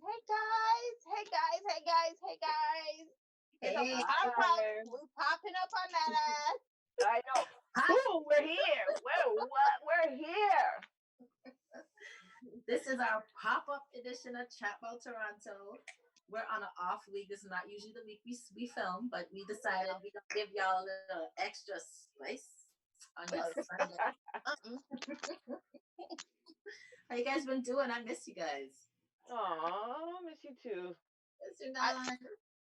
Hey guys, hey guys, hey guys, hey guys. It's a Hey, pop up. We're popping up on that ass. I know. Ooh, we're here. We're here. this is our pop-up edition of ChatBout Toronto. We're on an off week. This is not usually the week we film, but we decided we're gonna give y'all a little extra spice on your Sunday. How you guys been doing? I miss you guys. Aw, miss you too. Yes, you're I, not.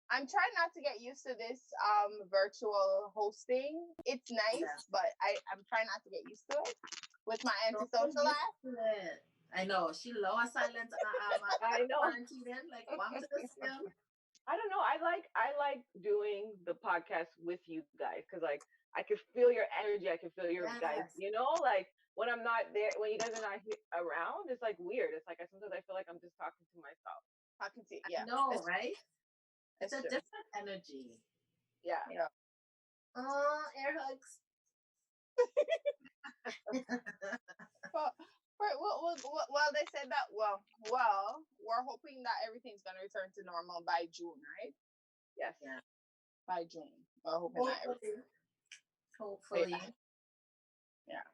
I'm trying not to get used to this virtual hosting. It's nice, Yeah. but I'm trying not to get used to it with my Don't get antisocial used ass. to it. I know. She lower silence I know. quarantine like one to the same. I don't know. I like doing the podcast with you guys because like I can feel your energy. I can feel your guys. Yes. Like when I'm not there, when you guys are not around, it's like weird. It's like sometimes I feel like I'm just talking to myself. I can see. I Yeah, know, right? It's it's a true. different energy. Yeah. Yeah. Oh, air hugs. Well, well, they said that. Well, we're hoping that everything's gonna return to normal by June, right? Yes. Yeah. By June, we're hoping that everything. Hopefully. Hopefully. Yeah.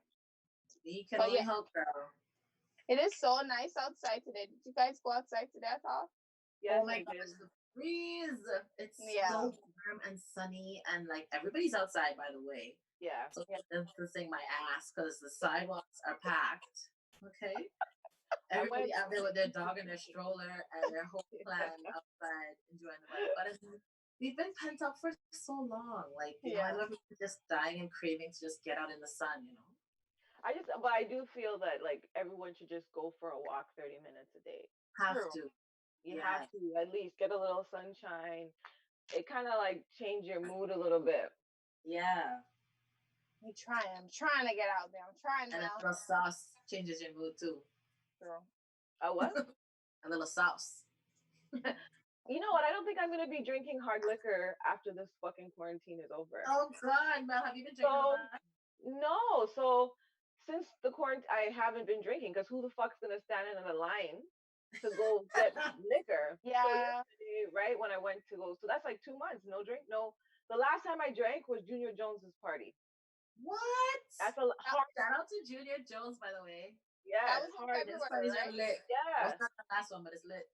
We can But only yeah, hope, girl. it is so nice outside today. Did you guys go outside today at all? Yes, Oh my I gosh, did. the breeze. It's Yeah. so warm and sunny, and like everybody's outside, by the way. Yeah. So I'm distancing my ass because the sidewalks are packed. Okay. I went. Everybody out there with their dog and their stroller and their whole clan outside enjoying the weather. But we've been pent up for so long. Like, I Yeah. love just dying and craving to just get out in the sun. But I do feel that like everyone should just go for a walk 30 minutes a day. Have True. to. You Yeah. have to at least get a little sunshine. It kind of like change your mood a little bit. Yeah. I'm trying to get out there. I'm trying And a now. little sauce changes your mood too. True. What? A little sauce. You know what? I don't think I'm gonna be drinking hard liquor after this fucking quarantine is over. Oh God, Mel, have you been drinking So a lot? no, so since the quarantine, I haven't been drinking because who the fuck's gonna stand in a line to go get liquor? So Yeah. yesterday, right when I went to go, so that's like 2 months, no drink, no. The last time I drank was Junior Jones's party. What? That's a hard, Shout out to Junior Jones, by the way. That yes, was in hard, His February, parties are right? lit. Well, yeah, it's not the last one, but it's lit.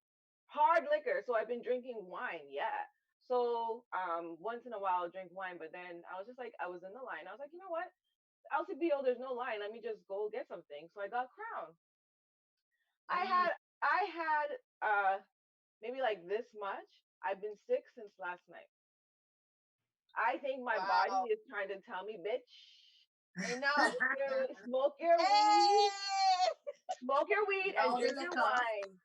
hard liquor. So I've been drinking wine, yeah. So once in a while I'll drink wine, but then I was just like, I was in the line. I was like, you know what? LCBO, there's no line. Let me just go get something. So I got Crown. I Mm. had I had maybe like this much. I've been sick since last night. I think my body Wow. is trying to tell me, bitch, Enough. smoke your weed, Hey! smoke your weed, and All the drink your liquor. wine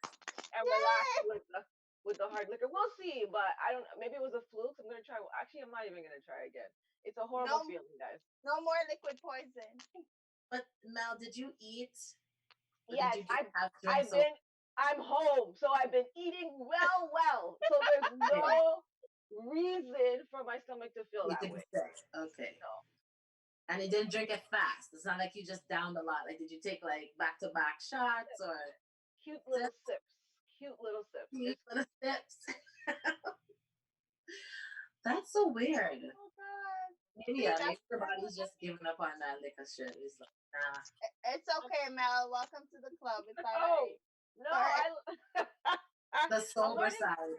and relax Yay! with the hard liquor. We'll see, but I don't. Maybe it was a fluke. I'm gonna try. Actually, I'm not even gonna try again. It's a horrible No, feeling, guys. no more liquid poison. But Mel, did you eat? Or did Yes, you just have I've drinks? been I'm home, so I've been eating well. So there's Okay. no reason for my stomach to feel You that to be way. sick. Okay. No. And you didn't drink it fast. It's not like you just downed a lot. Like, did you take like back-to-back shots or Cute little sips? sips. Cute little sips. Cute Just little sips. That's so weird. Oh God. Maybe See, yeah, that's maybe your body's just giving up on that liquor shit. It's like, nah. it's okay, Mel. Welcome to the club. It's all oh right. no, All right. The I'm sober learning. side.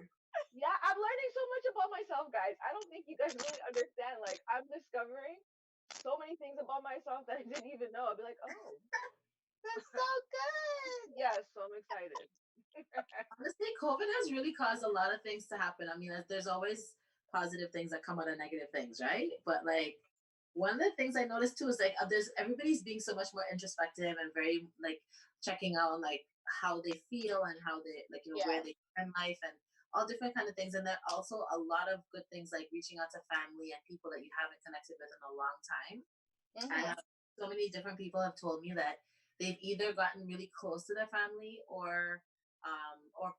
Yeah, I'm learning so much about myself, guys. I don't think you guys really understand. Like I'm discovering so many things about myself that I didn't even know. I'd be like, oh, That's so good. yes. So I'm excited. Honestly, COVID has really caused a lot of things to happen. I mean, there's always positive things that come out of negative things, right? But like one of the things I noticed too is like there's everybody's being so much more introspective and very like checking out on like how they feel and how they like where Yes. they are in life and all different kind of things. And there are also a lot of good things like reaching out to family and people that you haven't connected with in a long time. I Mm-hmm. have so many different people have told me that they've either gotten really close to their family or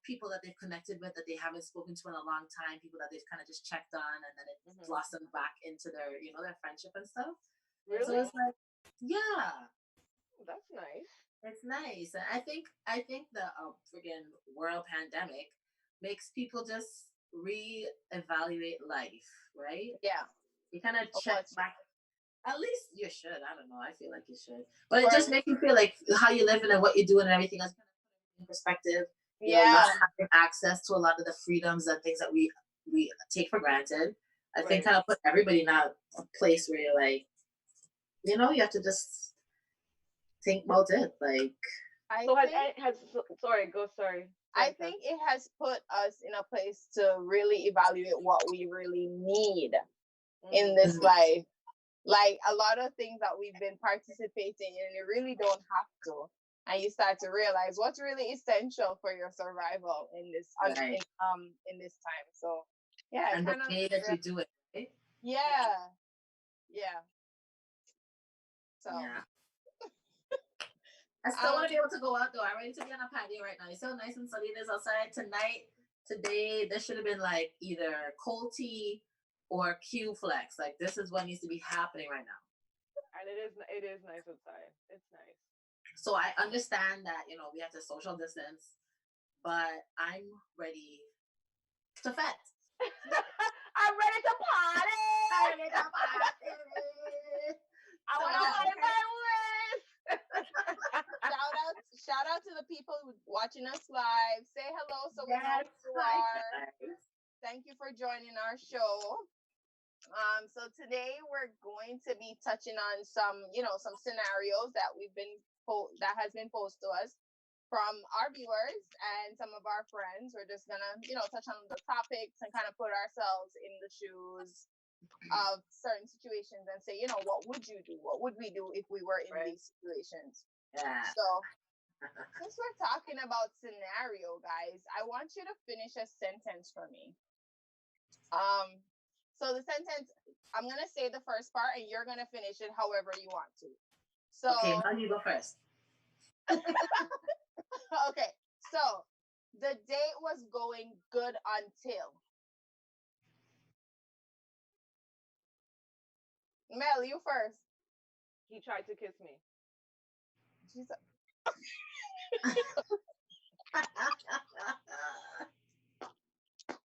people that they've connected with that they haven't spoken to in a long time, people that they've kind of just checked on and then it Hmm. blossomed back into their friendship and stuff. So Really? it's like, yeah, That's nice. It's nice. And I think the friggin' world pandemic makes people just reevaluate life, right? Yeah. You kind of check What's back. At least you should. I don't know. I feel like you should. But it for just me? makes you feel like how you're living and what you're doing and everything else kind of in perspective. Not Yeah. having access to a lot of the freedoms and things that we take for granted. I think Right. kind of put everybody in a place where you're like, you have to just think about it. Like, I So think sorry, go sorry. I Sorry, Tess. think it has put us in a place to really evaluate what we really need in Mm, this life. Like a lot of things that we've been participating in, you really don't have to. And you start to realize what's really essential for your survival in this right. in this time. So yeah, it And the kind of way that you do it, right? yeah. yeah, yeah. So Yeah. I still want to um be able to go out though. I'm ready to be on a patio right now. It's so nice and sunny it is outside tonight. Today, this should have been like either cold tea or Q flex. Like this is what needs to be happening right now. And it is nice outside. It's nice. So I understand that we have to social distance, but I'm ready to fet. I'm ready to I'm party. ready to party. I So want to yeah. party my waist. Shout out to the people watching us live. Say hello so we know yes, who you hi are. guys. Thank you for joining our show. So today we're going to be touching on some scenarios that that has been posed to us from our viewers and some of our friends. We're just gonna touch on the topics and kind of put ourselves in the shoes of certain situations and say, what would you do? What would we do if we were in Right. these situations? Yeah. So since we're talking about scenario, guys, I want you to finish a sentence for me. Um, so the sentence, I'm gonna say the first part, and you're gonna finish it however you want to. Okay, So, now you go first. okay, so the date was going good until Mel. You first. He tried to kiss me. Jesus.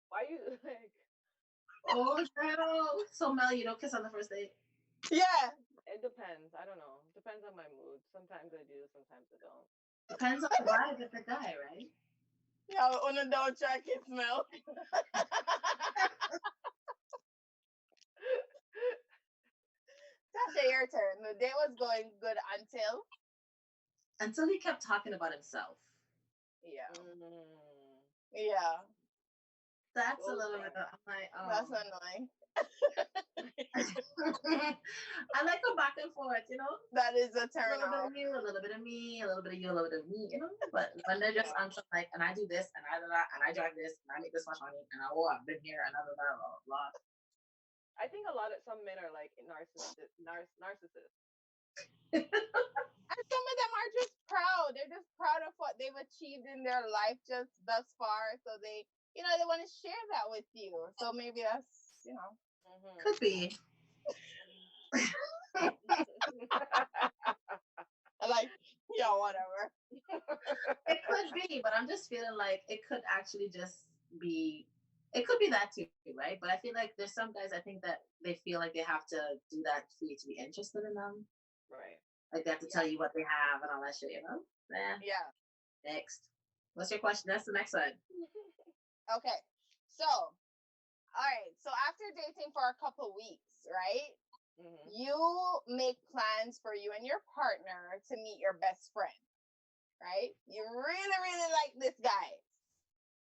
Why you like? oh no. So Mel, you don't kiss on the first date? Yeah. It depends. I don't know. Depends on my mood. Sometimes I do. Sometimes I don't. Depends on the vibe of the guy, right? Yeah. Una don't try kiss Mel. Tasha, your turn. The date was going good until. Until he kept talking about himself. Yeah. Mm, Yeah. That's a little bit. okay. I'm like, That's oh. annoying. I like go back and forth, That is a A turn little bit off. of you, a little bit of me, a little bit of you, a little bit of me. But when they're just Yeah. on some like, and I do this, and I do that, and I drive this, and I make this much money, and I've been here, and blah blah blah blah. I think a lot of some men are like narcissists. And some of them are just proud. They're just proud of what they've achieved in their life just thus far. So they want to share that with you. So maybe that's. Hmm. Could be. Like, yeah, whatever. It could be, but I'm just feeling like it could actually just be. It could be that too, right? But I feel like there's some guys I think that they feel like they have to do that for you to be interested in them. Right. Like they have to tell Yeah, you what they have and all that shit. Nah. yeah. Next. What's your question? That's the next one. Okay. So, all right. So after dating for a couple weeks, right? Hmm. You make plans for you and your partner to meet your best friend, right? You really, really like this guy.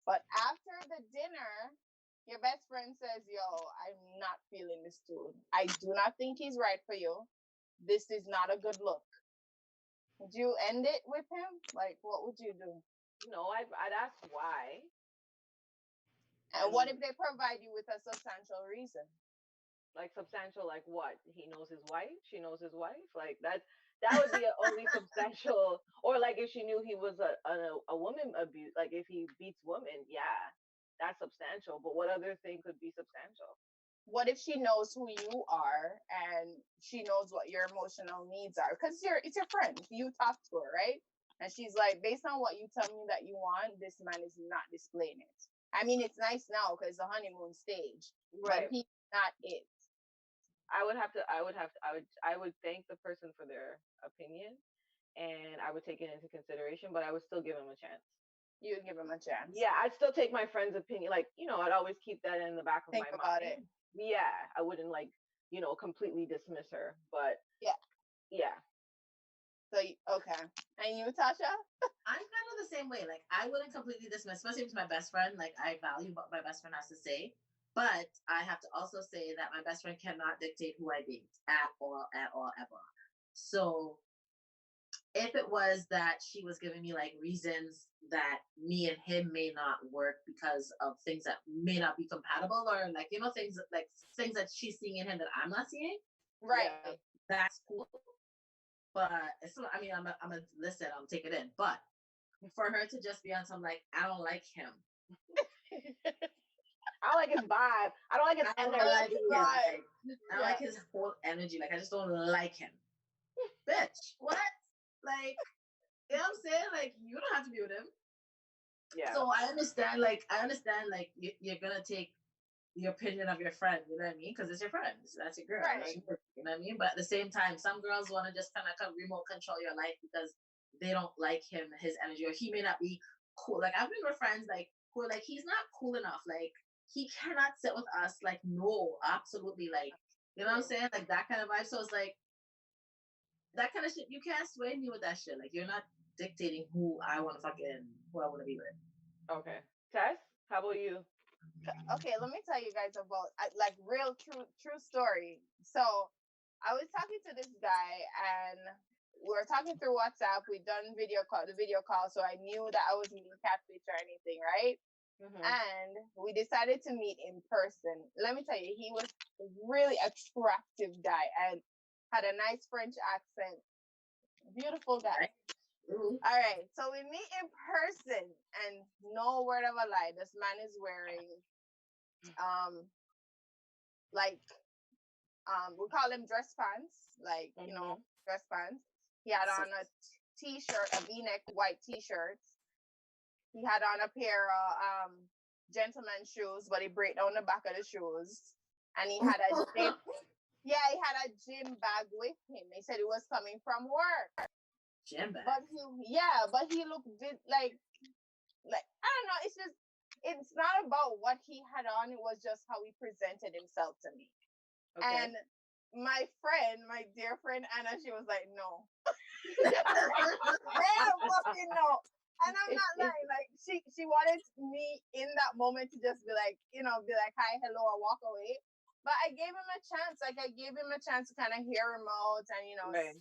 But after the dinner, your best friend says, Yo, I'm not feeling this dude. I do not think he's right for you. This is not a good look. Would you end it with him? Like, what would you do? No, I'd ask why, And what and if they provide you with a substantial reason? like substantial, like what? He knows his wife. She knows his wife. Like that. That would be a only substantial. Or like if she knew he was a woman abuse. Like if he beats women, yeah, that's substantial. But what other thing could be substantial? What if she knows who you are and she knows what your emotional needs are? Because it's your friend. You talk to her, right? And she's like, based on what you tell me that you want, this man is not displaying it. I mean, it's nice now because the honeymoon stage, but Right. he's not it. I would thank the person for their opinion, and I would take it into consideration, but I would still give him a chance. You give him a chance. Yeah, I'd still take my friend's opinion. Like, I'd always keep that in the back of Think my about it. mind. Yeah, I wouldn't like, completely dismiss her, but Yeah. yeah. So okay, and you, Tasha? I'm kind of the same way. Like, I wouldn't completely dismiss, especially if it's my best friend. Like, I value what my best friend has to say. But I have to also say that my best friend cannot dictate who I date at all, ever. So if it was that she was giving me like reasons that me and him may not work because of things that may not be compatible, or like, things that she's seeing in him that I'm not seeing, Right. Yeah. that's cool. But it's still, I mean, I'm a listen, I'm take it in. But for her to just be on some like, I don't like him. I don't like his vibe. I don't like his I don't energy. like him. Like, I don't Yeah. like his whole energy. Like, I just don't like him. Bitch, what? Like, you know what I'm saying? Like, you don't have to be with him. Yeah. So I understand, like, you're gonna take the opinion of your friend, you know what I mean? Because it's your friend. So that's your girl. Right. You know what I mean? But at the same time, some girls want to just kind of remote control your life because they don't like him, his energy, or he may not be cool. Like, I've been with friends like who are like, he's not cool enough. Like, he cannot sit with us. Like, no, absolutely. Like, you know what I'm saying? Like, that kind of vibe. So it's like that kind of shit. You can't sway me with that shit. Like, you're not dictating who I want to be with. Okay. Tess, how about you? Okay, let me tell you guys about like real true story. So I was talking to this guy and we were talking through WhatsApp. We done the video call, so I knew that I wasn't being catfish or anything, right? Mm-hmm. And we decided to meet in person. Let me tell you, he was a really attractive guy and had a nice French accent. Beautiful guy. Ooh. All right, so we meet in person, and no word of a lie, this man is wearing like we call them dress pants, like dress pants. He had on a t-shirt, a v-neck white t-shirt. He had on a pair of gentleman shoes, but he break down the back of the shoes, and he had a gym. Yeah, he had a gym bag with him. He said he was coming from work. Gym bag. But he looked like I don't know. It's not about what he had on. It was just how he presented himself to me. Okay. And my dear friend Anna, she was like, no. Hell fucking no. And I'm not lying. Like she wanted me in that moment to just be like, hi, hello, and walk away. But I gave him a chance. Like I gave him a chance to kind of hear him out and Right.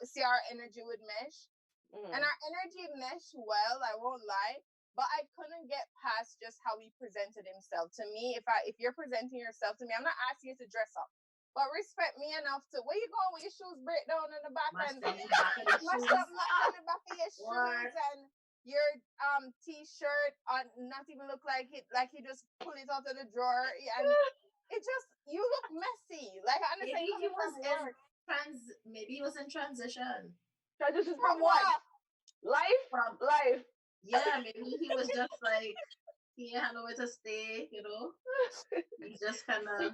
see our energy would mesh. Mm-hmm. And our energy meshed well, I won't lie. But I couldn't get past just how he presented himself to me. If you're presenting yourself to me, I'm not asking you to dress up, but respect me enough to where you going with your shoes break down in the back and mash up on the back of your shoes and your t-shirt not even look like he just pull it out of the drawer and it just you look messy. Like I understand maybe he was in transition. Transition from what? Life? From life. Yeah, maybe he was just like he had nowhere to stay, you know. He just kind of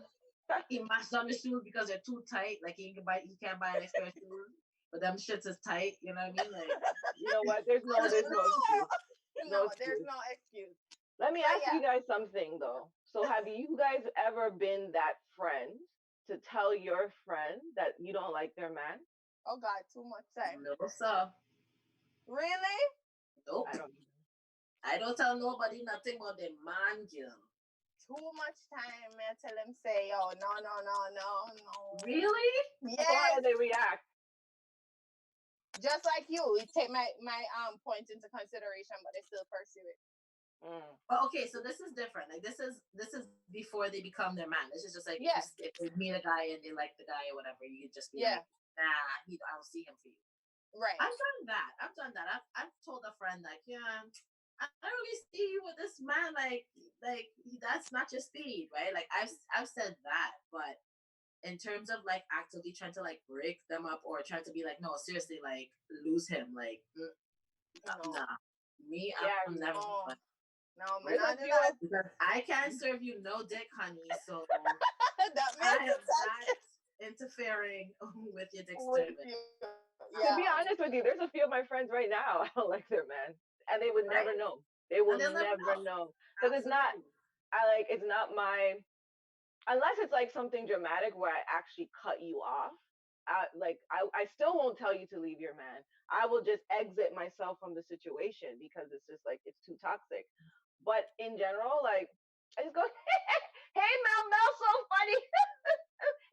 he mashed on the shoes because they're too tight. Like he can't buy an extra shoes, but them shits is tight. You know what I mean? Like, you know what? There's no excuse. There's no excuse. Let me ask you guys something though. So have you guys ever been that friend to tell your friend that you don't like their man? Oh God, too much time. No, sir. Really? Nope. I don't tell nobody nothing about the man, girl. Too much time. I tell them say, oh no. Really? Yes. How do they react? Just like you take my point into consideration, but they still pursue it. Well, okay, so this is different. Like this is before they become their man. This is just like if they meet a guy and they like the guy or whatever, you could just be like, nah, I don't see him for you. Right. I've done that. I've told a friend like, yeah, I don't really see you with this man. Like that's not your speed, right? Like I've said that, but in terms of like actively trying to like break them up or trying to be like, no, seriously, like lose him, like No. Nah. Me, Yeah, I'm never. No. No, man, there's a I do few that. of Because I can't serve you no dick, honey. So That I makes am sense. not interfering with your dick With serving. you. to Yeah. be honest with you, there's a few of my friends right now. I don't like their man, and they would Right? never know. They will And they'll never never know. know because it's not. Absolutely. I like it's not my unless it's like something dramatic where I actually cut you off. I still won't tell you to leave your man. I will just exit myself from the situation because it's just like it's too toxic. But in general, like I just go, hey Mel, so funny.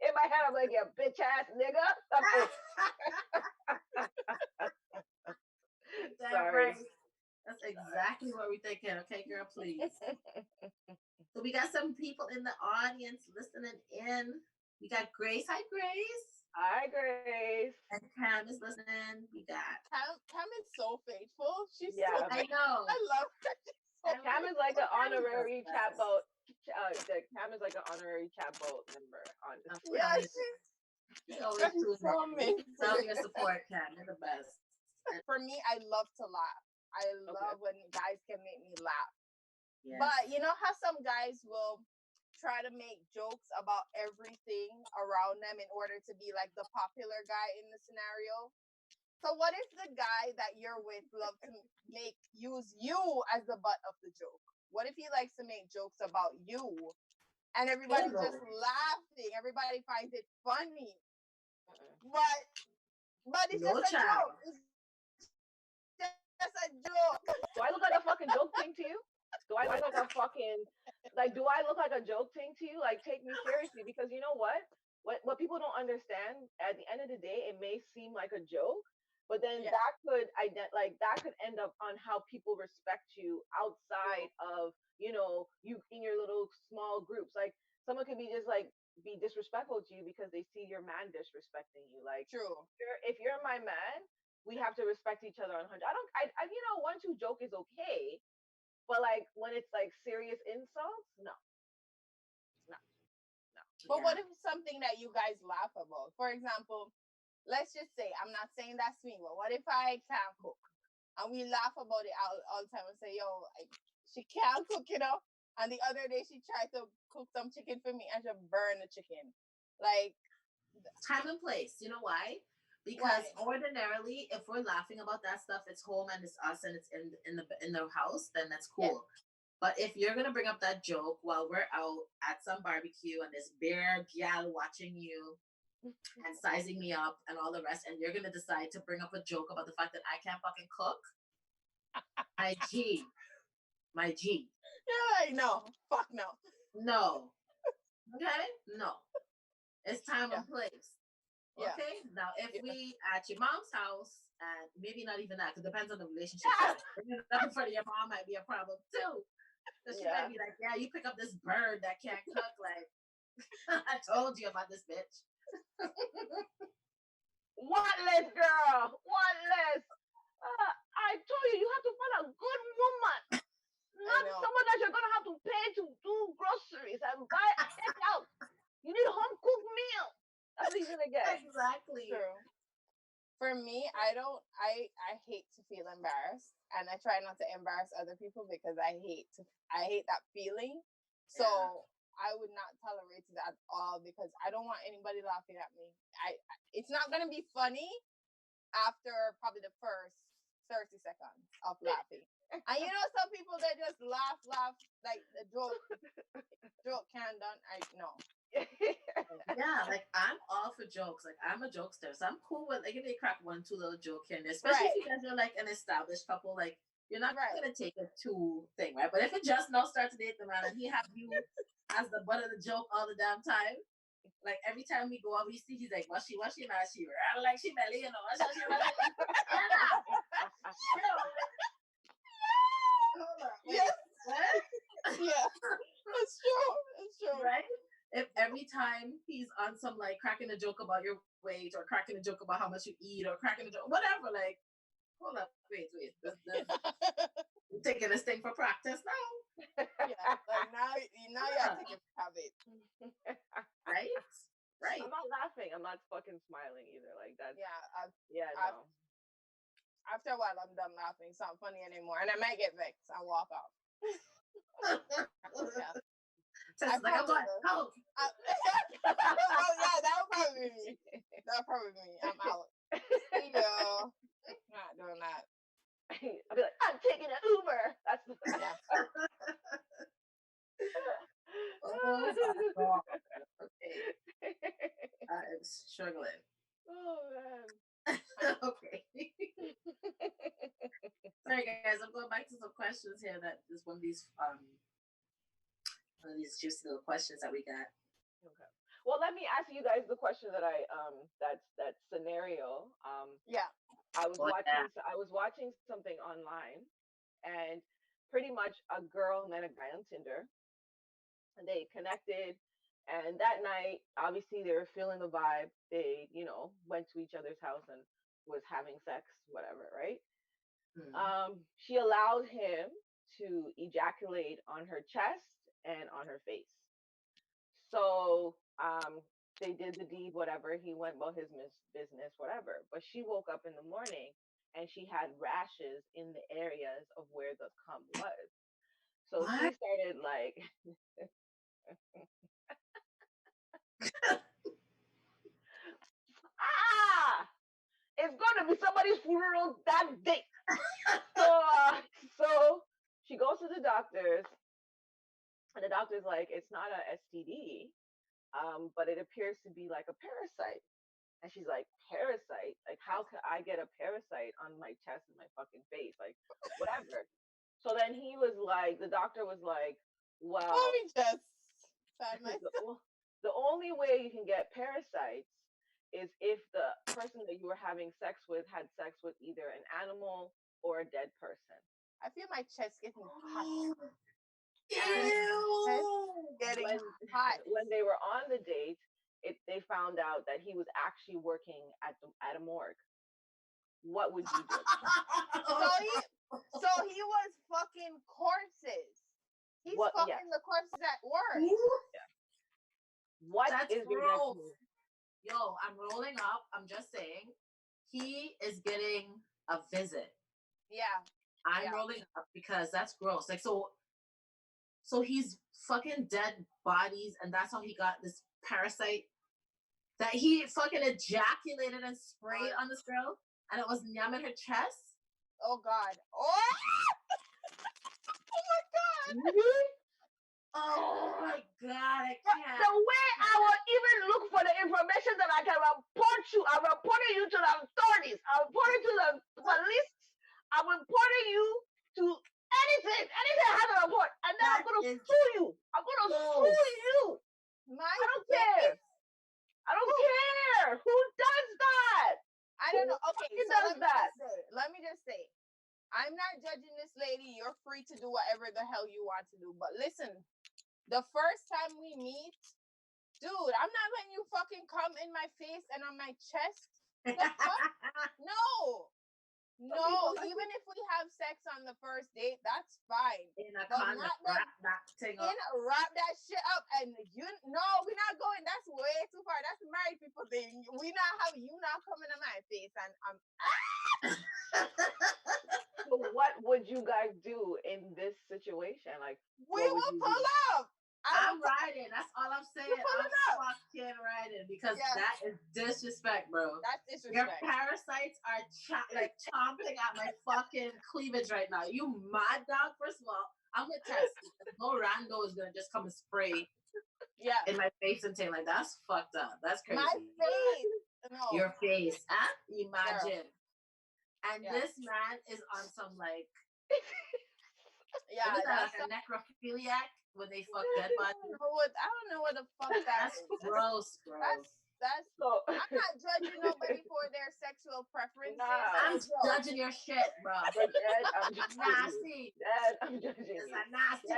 In my head, I'm like, yeah, bitch ass nigga. Damn Sorry. right. That's exactly what we're thinking. Okay, girl, please. So we got some people in the audience listening in. We got Grace. Hi, Grace. Hi, Grace. And Cam is listening. We got. Cam is so faithful. She's so Yeah, I faithful. know. I love her. She's so Cam is faithful. like an Cam is the honorary best. chatbot. Cam is like an honorary chatbot member. I'm Honestly, Yeah, telling you. She always she's tunes so in. We amazing. love your support, Cam. You're the best. For me, I love to laugh. I okay. love when guys can make me laugh. Yes. But you know how some guys will try to make jokes about everything around them in order to be like the popular guy in the scenario? So what if the guy that you're with loves to use you as the butt of the joke? What if he likes to make jokes about you and everybody's just laughing? Everybody finds it funny. But it's No just a child. joke. It's just a joke. Do I look like a fucking joke thing to you? Do I look like a fucking do I look like a joke thing to you? Like take me seriously because you know what? What people don't understand at the end of the day, it may seem like a joke, but then Yeah. that could end up on how people respect you outside of you in your little small groups. Like someone could be just like be disrespectful to you because they see your man disrespecting you. Like True. if you're my man, we have to respect each other on 100. I 1-2 joke is okay, but like when it's like serious insults, no, no, no. But what if something that you guys laugh about? For example, let's just say, I'm not saying that's me, but what if I can't cook? And we laugh about it all the time and say, yo, she can't cook, And the other day she tried to cook some chicken for me and she burned the chicken. Like, time and place. You know why? Because ordinarily, if we're laughing about that stuff, it's home and it's us and it's in the house, then that's cool. Yeah. But if you're gonna bring up that joke while we're out at some barbecue and this bare gal watching you and sizing me up and all the rest, and you're gonna decide to bring up a joke about the fact that I can't fucking cook, my G. You're like, no, fuck no. No. Okay? No. It's time and place. Okay. Yeah. Now, if we at your mom's house, and maybe not even that, because it depends on the relationship. Bringing it up in front of your mom might be a problem too. Because she might be like, "Yeah, you pick up this bird that can't cook." Like, I told you about this bitch. What less, girl? What less? I told you have to find a good woman, not someone that you're gonna have to pay to do groceries and buy out. You need a home cooked meal. That's what you're gonna get. Exactly. True. For me, I hate to feel embarrassed, and I try not to embarrass other people because I hate that feeling. So I would not tolerate that at all because I don't want anybody laughing at me. It's not gonna be funny after probably the first 30 seconds of laughing. And some people they just laugh like the joke can't done. No. Yeah, like I'm all for jokes. Like I'm a jokester, so I'm cool with like if they crack 1-2 little joke here and there. Especially if you guys are like an established couple, like you're not gonna take it too thing, right? But if it just now starts to date the man and he have you as the butt of the joke all the damn time, like every time we go out, we see he's like, "What she mad? She like she belly, she belly." Yes. Yeah. It's true. Right? If every time he's on some like cracking a joke about your weight or cracking a joke about how much you eat or cracking a joke, whatever, like, hold up, wait. You're taking this thing for practice now. Yeah, like now you have to give habit. Right? I'm not laughing. I'm not fucking smiling either. Like that. Yeah. No. After a while, I'm done laughing. It's not funny anymore, and I might get vexed and walk off. Yeah. Tess is like, I'm like, help. Oh yeah, that'll probably be me. That'll probably be me. I'm out. See ya. Not doing that. I'll be like, I'm taking an Uber. That's the Yeah. Oh my God. Okay. I'm struggling. Oh man. Okay. Sorry guys, I'm going back to some questions here. That is one of these juicy little questions that we got. Okay. Well, let me ask you guys the question that I that scenario. Yeah. I was watching something online, and pretty much a girl met a guy on Tinder, and they connected. And that night, obviously, they were feeling the vibe. They, went to each other's house and was having sex, whatever, right? She allowed him to ejaculate on her chest and on her face. So they did the deed, whatever. He went about his business, whatever. But she woke up in the morning and she had rashes in the areas of where the cum was. So What? she started like, it's gonna be somebody's funeral that day. So she goes to the doctors, and the doctor's like, it's not a STD, but it appears to be like a parasite. And she's like, parasite? Like, how could I get a parasite on my chest and my fucking face? Like, whatever. So then the doctor was like, well, Let me just find myself. the only way you can get parasites is if the person that you were having sex with had sex with either an animal or a dead person. I feel my chest getting hot. Ew. Getting hot. When they were on the date, they found out that he was actually working at a morgue. What would you do? So he was fucking corpses. He's fucking the corpses at work. Yeah. What That's is your gross. next move? Yo, I'm rolling up. I'm just saying, he is getting a visit. Yeah. I'm rolling up because that's gross. Like, so he's fucking dead bodies, and that's how he got this parasite that he fucking ejaculated and sprayed on this girl, and it was numbing her chest. Oh God. Oh my God. Oh my God, I can't. The way I will even look for the information that I can report you, I'm reporting you to the authorities. I'm reporting to the police. I'm reporting you to anything I have to report. And then I'm going to sue you. I'm going to sue you. I don't care. I don't care. Who does that? I don't know. Okay, Who so does that? Let me just say, I'm not judging this lady. You're free to do whatever the hell you want to do. But listen, the first time we meet, dude, I'm not letting you fucking come in my face and on my chest. The fuck? No. No, even if we have sex on the first date, that's fine. In a condom, wrap that thing up. Wrap that shit up, and we're not going. That's way too far. That's married people thing. We not have you not coming to my face, and I'm. So what would you guys do in this situation? Like, we will pull up. I'm riding. That's all I'm saying. I'm fucking riding because that is disrespect, bro. That's disrespect. Your parasites are chomping at my fucking cleavage right now. You mad dog? First of all, I'm gonna test. No rando is gonna just come and spray in my face and say like that's fucked up. That's crazy. My face. No. Your face. Huh? Imagine. Girl. And this man is on some like yeah, what is that, like a necrophiliac when they fuck dead bodies? I don't know what the fuck that's is. Gross, bro. That's so. I'm not judging nobody for their sexual preferences. I'm judging your shit, bro. I'm nasty. Dad, I'm judging you. Nasty.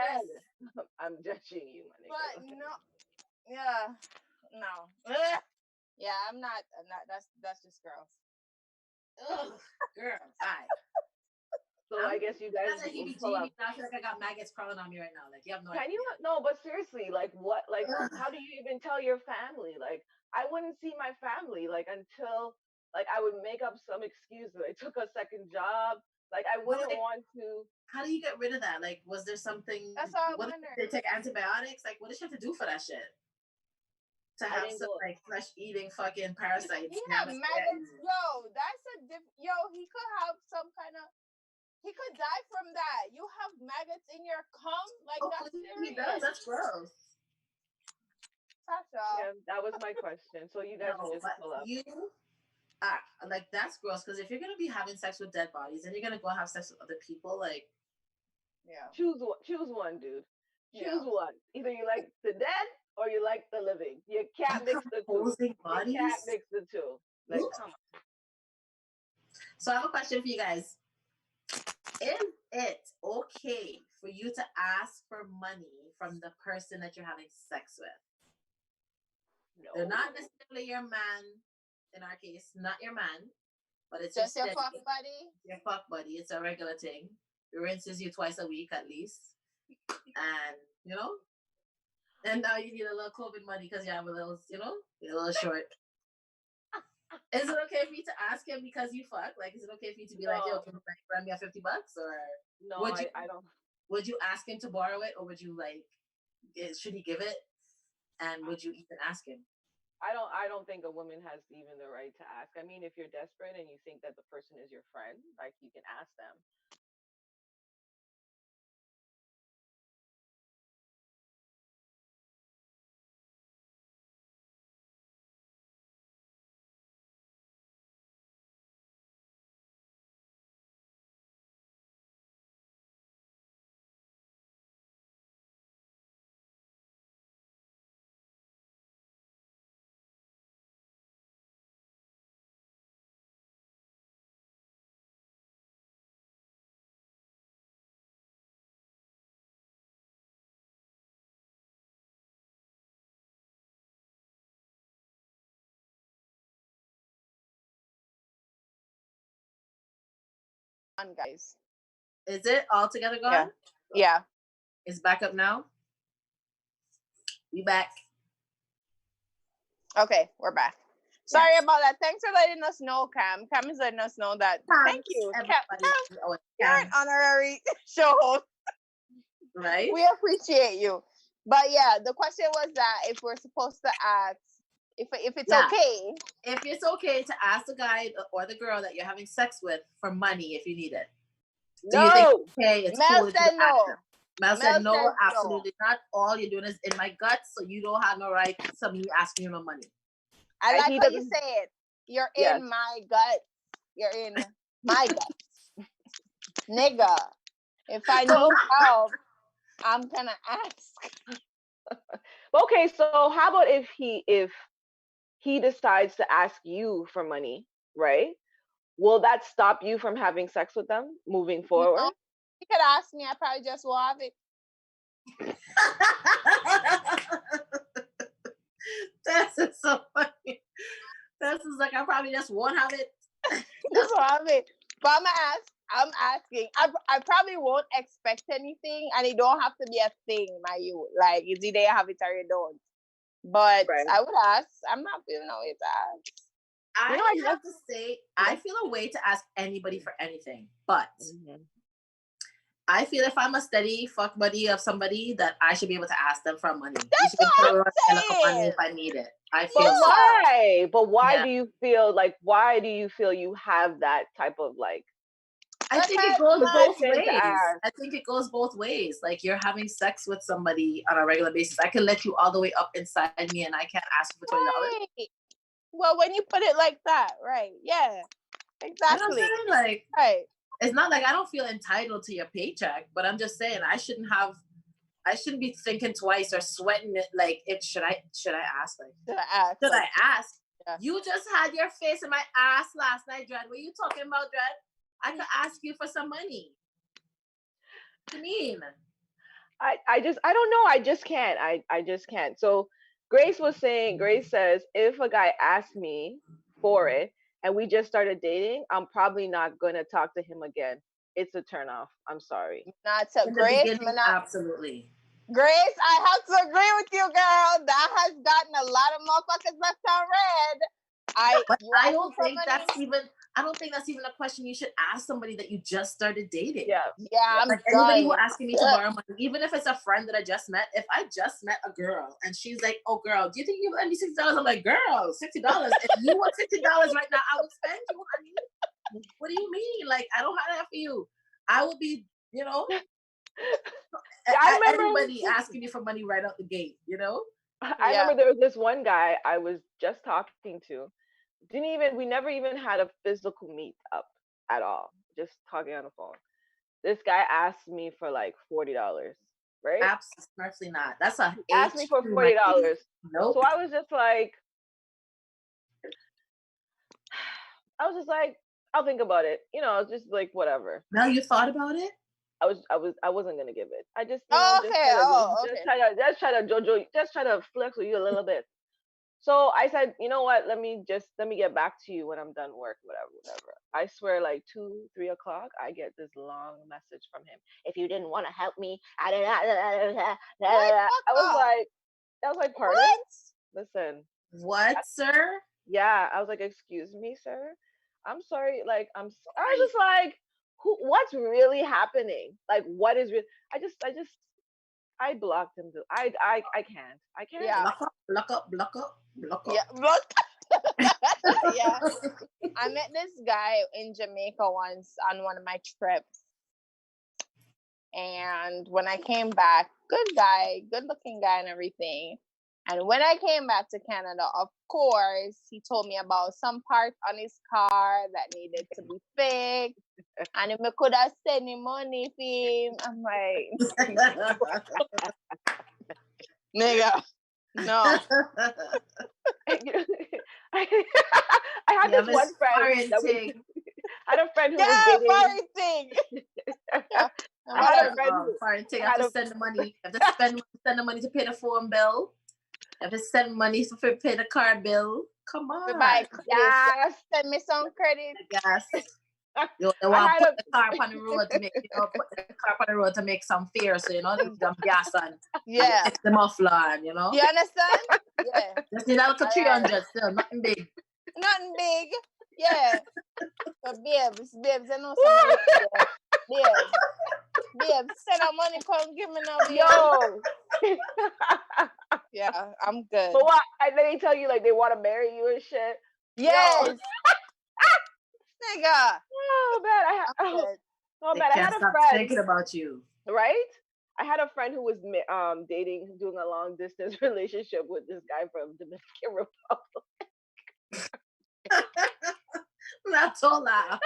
I'm judging you, my nigga. But no, no. Yeah, I'm not. That's just girls. Ugh, girls. Alright. So I guess you guys. I feel like I got maggots crawling on me right now. Like you have no idea. Can you? No, but seriously, like what? Like how do you even tell your family? Like I wouldn't see my family like until Like I would make up some excuse that I took a second job. Like I Well, wouldn't like, want to. how do you get rid of that? Like, was there something? That's all I What wonder. did they take antibiotics? Like, what did you have to do for that shit? To I have didn't some go. like flesh eating fucking parasites? He had maggots. Yo, that's a yo. He could have some kind of. He could die from that. You have maggots in your cum, like that's Hopefully he does. serious. That's gross. Tasha. Yeah, that was my question. So you guys No, can just but pull up. you like that's gross because if you're gonna be having sex with dead bodies and you're gonna go have sex with other people, like Yeah. Choose one. Choose one, dude. Yeah. Choose one. Either you like the dead or you like the living. You can't mix the two. decomposing You can't bodies. mix the two. Like, Ooh. come on. So I have a question for you guys. Is it okay for you to ask for money from the person that you're having sex with? No. They're not necessarily your man, in our case, not your man, but it's Just your steady, fuck buddy. your fuck buddy. It's a regular thing. It rinses you twice a week at least. And, you know, and now you need a little COVID money because you have a little, you know, you're a little short. Is it okay for you to ask him because you fuck? Like, is it okay for you to be like, yo, can you grab me a $50? Or No, would you, I don't. would you ask him to borrow it, or would you like, should he give it? And would you even ask him? I don't think a woman has even the right to ask. I mean, if you're desperate and you think that the person is your friend, like you can ask them. On guys. Is it all together gone? Yeah. Yeah. It's back up now. We back. Okay, we're back. Sorry about that. Thanks for letting us know, Cam. Cam is letting us know that. Thank you, Cam. Oh, You're an honorary show host. Right? We appreciate you. But yeah, the question was that if we're supposed to ask if it's okay. If it's okay to ask the guy or the girl that you're having sex with for money if you need it. Do you think okay, it's Mel cool said no. Mel said no, said absolutely not. All you're doing is in my guts, so you don't have no right to me asking you no money. I like how you say it. You're in my gut. You're in my gut. Nigga. If I need help, I'm gonna ask. Okay, so how about if he decides to ask you for money, right? Will that stop you from having sex with them moving forward? No, he could ask me. I probably just will have it. That's so funny. That's like I probably just won't have it. Just will have it. But I'm asking. I probably won't expect anything, and it don't have to be a thing, my you. Like it's either you have it or you don't. But I would ask. I'm not feeling no way to ask. I have to say, I feel a way to ask anybody for anything, but I feel if I'm a steady fuck buddy of somebody that I should be able to ask them for money. That's what I'm saying. Money if I need it. I feel. But why? But why do you feel like? Why do you feel you have that type of like? I think it goes both ways. I think it goes both ways. Like you're having sex with somebody on a regular basis. I can let you all the way up inside me, and I can't ask you for $20. Well, when you put it like that, right? Yeah, exactly. You know what I'm saying? Like, right. It's not like I don't feel entitled to your paycheck, but I'm just saying I shouldn't be thinking twice or sweating it. Like, should I ask? Like, should I ask? Yeah. You just had your face in my ass last night, Dread. What are you talking about, Dread? I could ask you for some money. What do you mean? I don't know. I just can't. I just can't. So Grace says, if a guy asks me for it and we just started dating, I'm probably not going to talk to him again. It's a turnoff. I'm sorry. Not so Grace. Absolutely. Grace, I have to agree with you, girl. That has gotten a lot of motherfuckers left on red. But You I ask me don't for think money? I don't think that's even a question you should ask somebody that you just started dating. Yeah. Yeah, I'm Like anybody who done. asking me to borrow money, even if it's a friend that I just met, if I just met a girl and she's like, "Oh, girl, do you think you lend me $60?" I'm like, "Girl, $60. If you want $60 right now, I will spend you, honey. What do you mean? Like, I don't have that for you. I will be, Yeah, I remember. everybody asking me for money right out the gate. I Yeah. remember there was this one guy I was just talking to. We never even had a physical meet up at all. Just talking on the phone. This guy asked me for like $40, right? Absolutely not. That's a Asked me H for to my lady. $40. So Nope. I was just like, I'll think about it. Just like whatever. Now you thought about it? I wasn't gonna give it. I just, Oh, just okay. try to, Oh, just okay. try to jojo, just try to flex with you a little bit. So I said, you know what? Let me get back to you when I'm done work, whatever. I swear, like 2, 3 o'clock, I get this long message from him. If you didn't want to help me, I What? Fuck was off. like, pardon? What? Listen, What, sir? yeah. I was like, excuse me, sir. I'm sorry. Like, I was Sorry. just like, what's really happening? Like, what is real? I blocked him. I can't. I can't. Yeah. Block up, block up, block up, block Yeah. up. Look. Yeah. I met this guy in Jamaica once on one of my trips. And when I came back, good guy, good looking guy and everything. And when I came back to Canada, of course, he told me about some part on his car that needed to be fixed. And if I could have sent him money for him, I'm like, nigga, no. I had Yeah, this one Miss friend Foreign that was. Thing. I had a friend who was Yeah, dating. fiery thing. Yeah. I had a Whatever. friend who Foreign Thing. I have had to a. send the money. I have to send the money to pay the phone bill. I have to send money to pay the car bill. Come We on. buy credit. Yes. Send me some credit. I guess. They I want to had put a. the car up on the road to make, put the car up on the road to make some fear. So, them gas on. Yeah. Fix the muffler on, You understand? Yeah. Just need a little All 300 right. still, nothing big. Nothing big. Yeah. But babes, I know some money there. Babes, send our money, come give me now, babes. Yo. Yeah, I'm good. But what? And then they tell you like they want to marry you and shit. Yes. Yo. Nigga. Oh man, I'm good. oh They man, I can't had a stop friend, thinking about you. right? I had a friend who was doing a long distance relationship with this guy from Dominican Republic. That's all that.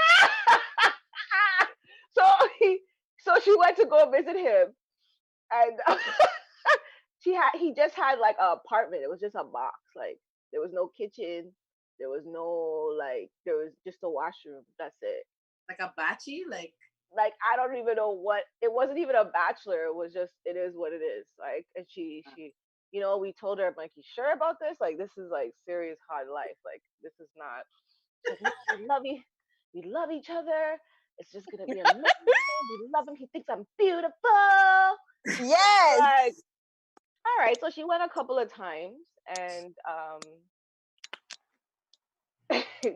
so she went to go visit him, and he just had like an apartment. It was just a box. Like there was no kitchen. There was no there was just a washroom. That's it. Like a batchy? Like I don't even know what it wasn't even a bachelor. It was just it is what it is. Like and she we told her, I'm like, you sure about this? Like this is like serious hard life. Like this is not she's like, no, we love each other. It's just gonna be amazing. We love him. He thinks I'm beautiful. Yes. Like, all right. So she went a couple of times and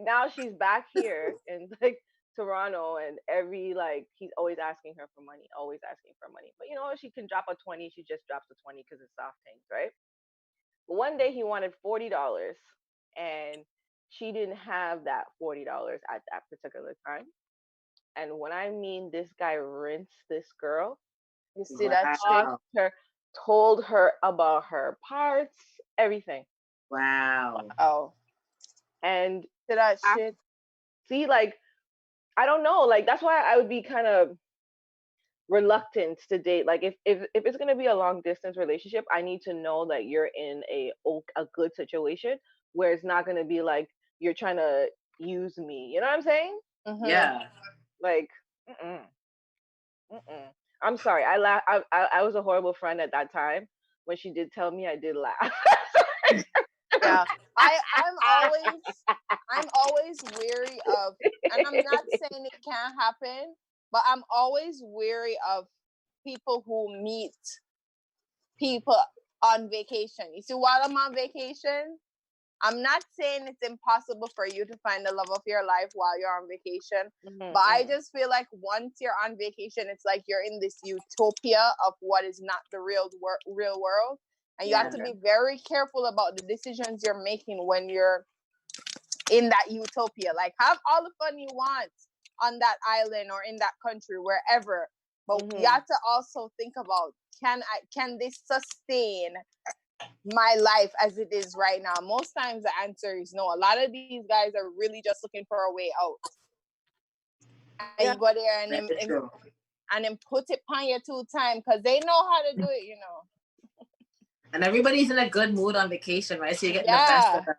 now she's back here in like Toronto and he's always asking her for money, always asking for money. But she can drop a 20, she just drops a 20 because it's soft things, right? But one day he wanted $40 and she didn't have that $40 at that particular time. And when I mean this guy rinsed this girl, You see that shit? her, told her about her parts, everything. Wow. Oh. And See that shit? see, like, I don't know, like that's why I would be kind of reluctant to date. Like if it's gonna be a long distance relationship, I need to know that you're in a good situation where it's not gonna be like you're trying to use me. You know what I'm saying? Mm-hmm. Yeah. Like, I'm sorry. I laugh. I was a horrible friend at that time. When she did tell me, I did laugh. Yeah. I'm always weary of, and I'm not saying it can't happen, but I'm always weary of people who meet people on vacation. You see, while I'm on vacation, I'm not saying it's impossible for you to find the love of your life while you're on vacation, Mm-hmm, but I just feel like once you're on vacation, it's like you're in this utopia of what is not the real world, and you have to be very careful about the decisions you're making when you're in that utopia. Like, have all the fun you want on that island or in that country, wherever, but you have to also think about, can this sustain my life as it is right now? Most times the answer is no. A lot of these guys are really just looking for a way out. And you go there and then put it on you 2 times because they know how to do it, you know. And everybody's in a good mood on vacation, right? So you're getting the best of them.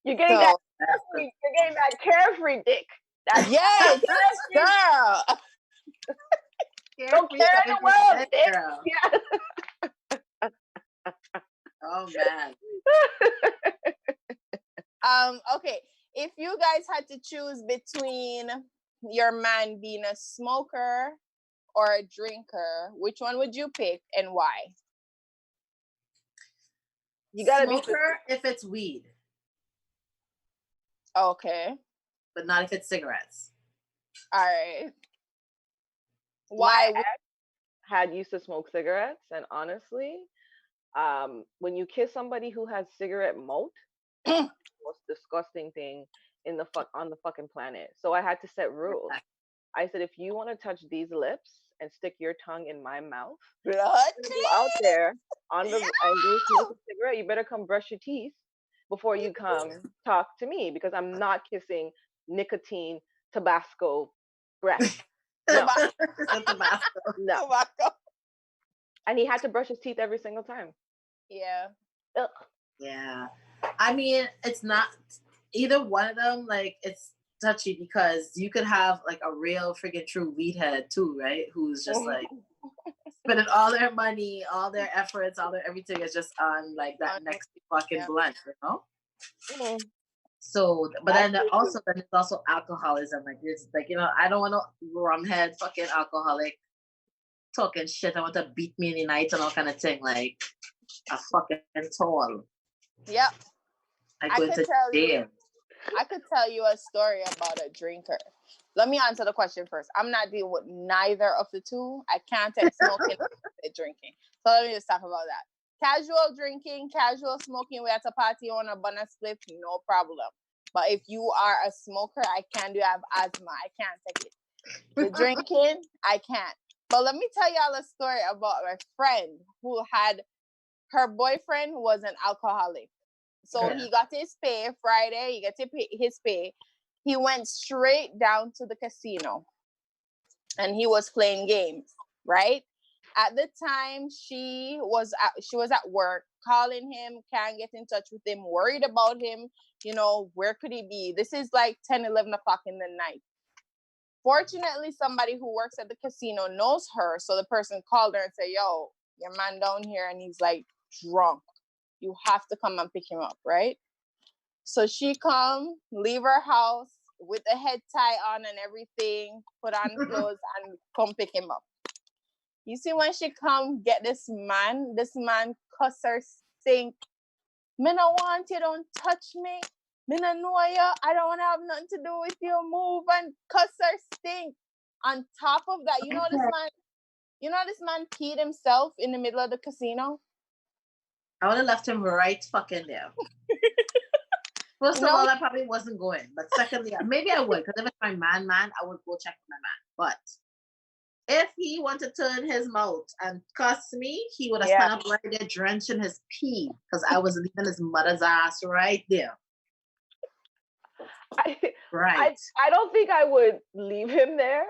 You're getting that carefree, you're getting that carefree dick. That's yes, girl. Don't care in the world, dick. Yeah. Oh man. Okay. If you guys had to choose between your man being a smoker or a drinker, which one would you pick and why? You gotta smoker if it's weed. Okay. But not if it's cigarettes. All right. Why? My ex had used to smoke cigarettes, and honestly, when you kiss somebody who has cigarette mouth, most disgusting thing in the on the fucking planet. So I had to set rules. I said, if you want to touch these lips and stick your tongue in my mouth, go out there on the and go smoke a cigarette, you better come brush your teeth before you come talk to me, because I'm not kissing nicotine Tabasco breath. No. No. Tobacco. And he had to brush his teeth every single time. Yeah. Ugh. Yeah. I mean, it's not either one of them. Like, it's touchy because you could have like a real freaking true weed head too, right? Who's just like spending all their money, all their efforts, all their everything is just on like that next fucking blunt, you know? Mm-hmm. So, but then there's also alcoholism. Like, it's like, you know, I don't want to rum head fucking alcoholic talking shit. I want to beat me in the night and all kind of thing. Like a fucking toll. Yep. I could tell you a story about a drinker. Let me answer the question first. I'm not dealing with neither of the two. I can't take smoking and drinking. So let me just talk about that. Casual drinking, casual smoking, we're at a party on a banana split, no problem. But if you are a smoker, I can't do. I have asthma. I can't take it. The drinking, I can't. But let me tell y'all a story about my friend who had, her boyfriend was an alcoholic. So he got his pay Friday. He got his pay. He went straight down to the casino, and he was playing games. Right at the time, she was at work, calling him, can't get in touch with him, worried about him. You know, where could he be? This is like 10, 11 o'clock in the night. Fortunately, somebody who works at the casino knows her, so the person called her and said, "Yo, your man down here, and he's like drunk. You have to come and pick him up," right? So she come, leave her house with a head tie on and everything, put on clothes and come pick him up. You see, when she come get this man cuss her, stink. "Me no want you, don't touch me. Me no know you. I don't want to have nothing to do with you. Move," and cuss her, stink. On top of that, you know this man peed himself in the middle of the casino. I would have left him right fucking there. First of all, I probably wasn't going. But secondly, maybe I would, because if it's my man, I would go check my man. But if he wanted to turn his mouth and cuss me, he would have stand up right there drenching his pee, because I was leaving his mother's ass right there. I don't think I would leave him there.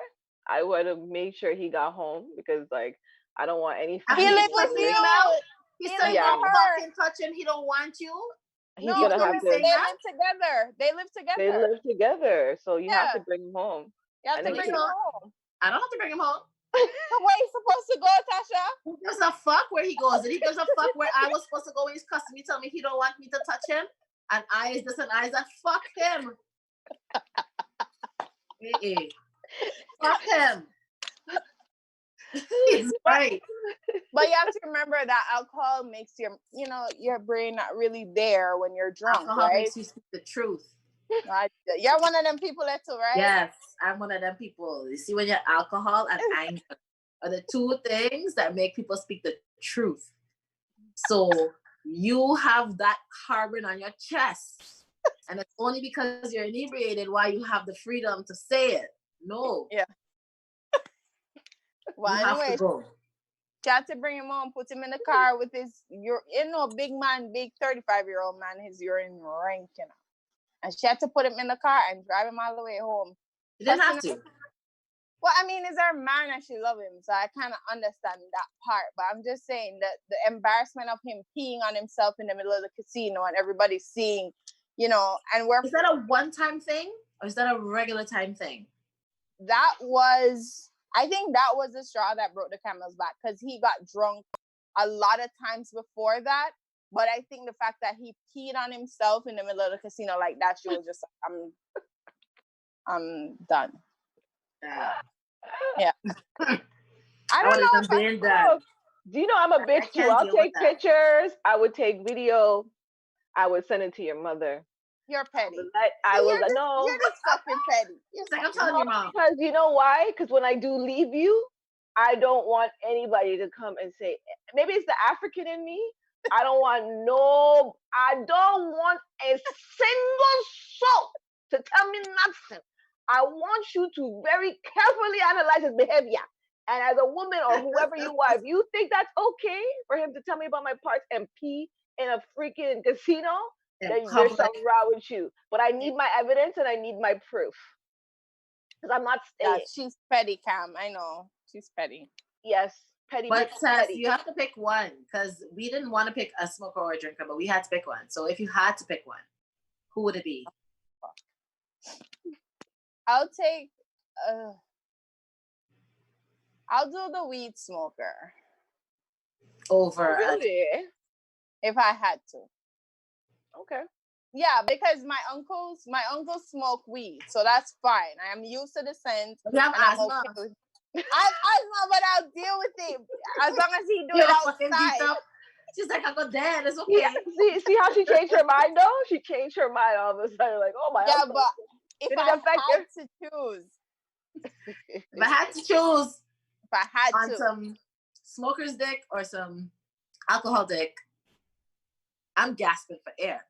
I would have made sure he got home, because like I don't want any. He live with you. He's saying fucking touching. He don't want you. He's gonna have to. They live together. They live together, so you have to bring him home. You have to bring him home. I don't have to bring him home. So where he's supposed to go, Tasha? Who gives a fuck where he goes? And he gives a fuck where I was supposed to go when he's cussing me, telling me he don't want me to touch him. And I is this and I is that. Fuck him. Fuck him. He's right. But you have to remember that alcohol makes your brain not really there when you're drunk, Alcohol right? makes you speak the truth. You're one of them people too, right? Yes, I'm one of them people. You see, when you're alcohol and anger are the two things that make people speak the truth. So you have that harboring on your chest. And it's only because you're inebriated why you have the freedom to say it. No. Yeah. Well, you have anyway, to go. she had to bring him home, put him in the car with his, big man, big 35-year-old man, his urine rank, And she had to put him in the car and drive him all the way home. You didn't have to. Well, I mean, it's her man and she love him, so I kind of understand that part. But I'm just saying that the embarrassment of him peeing on himself in the middle of the casino and everybody's seeing, and we're... Is that a one-time thing or is that a regular time thing? I think that was the straw that broke the camel's back, because he got drunk a lot of times before that. But I think the fact that he peed on himself in the middle of the casino like that, she was just like, I'm done. Yeah. I don't know. Do you know I'm a bitch too? I'll take pictures. I would take video. I would send it to your mother. You're petty. You're just fucking petty. I'm telling your mom. Because you know why? Because when I do leave you, I don't want anybody to come and say, maybe it's the African in me. I don't want a single soul to tell me nothing. I want you to very carefully analyze his behavior. And as a woman or whoever you are, if you think that's okay for him to tell me about my parts and pee in a freaking casino, then there's something wrong with you. But I need my evidence and I need my proof. Because I'm not staying. Yeah, she's petty, Cam. I know. She's petty. Yes. Petty. But petty. You have to pick one, because we didn't want to pick a smoker or a drinker, but we had to pick one. So if you had to pick one, who would it be? I'll do the weed smoker. Over. Really? If I had to. Okay. Yeah, because my uncles smoke weed, so that's fine. I am used to the scent. You have asthma. I have asthma, but I'll deal with it as long as he do it outside. She's like, I got dead. It's okay. Yeah. See how she changed her mind though? She changed her mind all of a sudden. Like, oh my. Yeah, but if I had to choose, if I had to choose, on some smoker's dick or some alcohol dick, I'm gasping for air.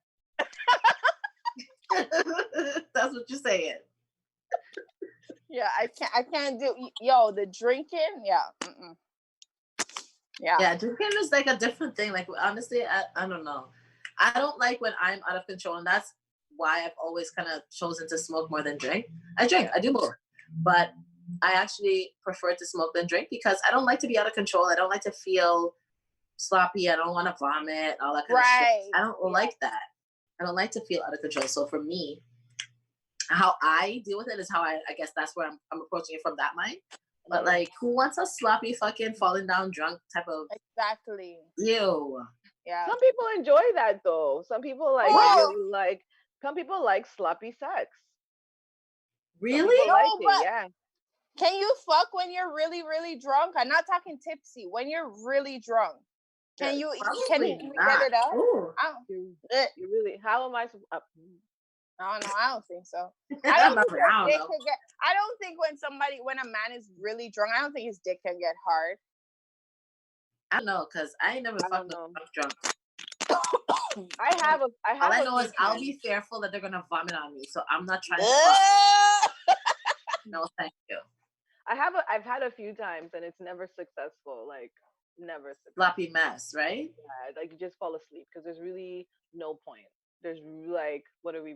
That's what you're saying. Yeah, I can't do the drinking. Yeah. Mm-mm. Yeah, drinking is like a different thing. Like, honestly, I don't know. I don't like when I'm out of control, and that's why I've always kind of chosen to smoke more than drink. I drink, I do both, but I actually prefer to smoke than drink because I don't like to be out of control. I don't like to feel sloppy. I don't want to vomit, all that kind of shit. I don't like that. I don't like to feel out of control. So for me, how I deal with it is how I guess that's where I'm approaching it from that mind. But like, who wants a sloppy fucking falling down drunk type of... Exactly. Ew. Yeah. Some people enjoy that though. Some people some people like sloppy sex. Really? Yeah. Can you fuck when you're really, really drunk? I'm not talking tipsy. When you're really drunk, can you get it up? You really? How am I? I don't know. I don't think so. I don't think when a man is really drunk, I don't think his dick can get hard. I don't know, because I ain't never fucked drunk. All I know is I'll be fearful that they're gonna vomit on me, so I'm not trying to fuck. No, thank you. I've had a few times and it's never successful. Like never successful. Sloppy mess, right? Yeah, like you just fall asleep because there's really no point. There's like, what are we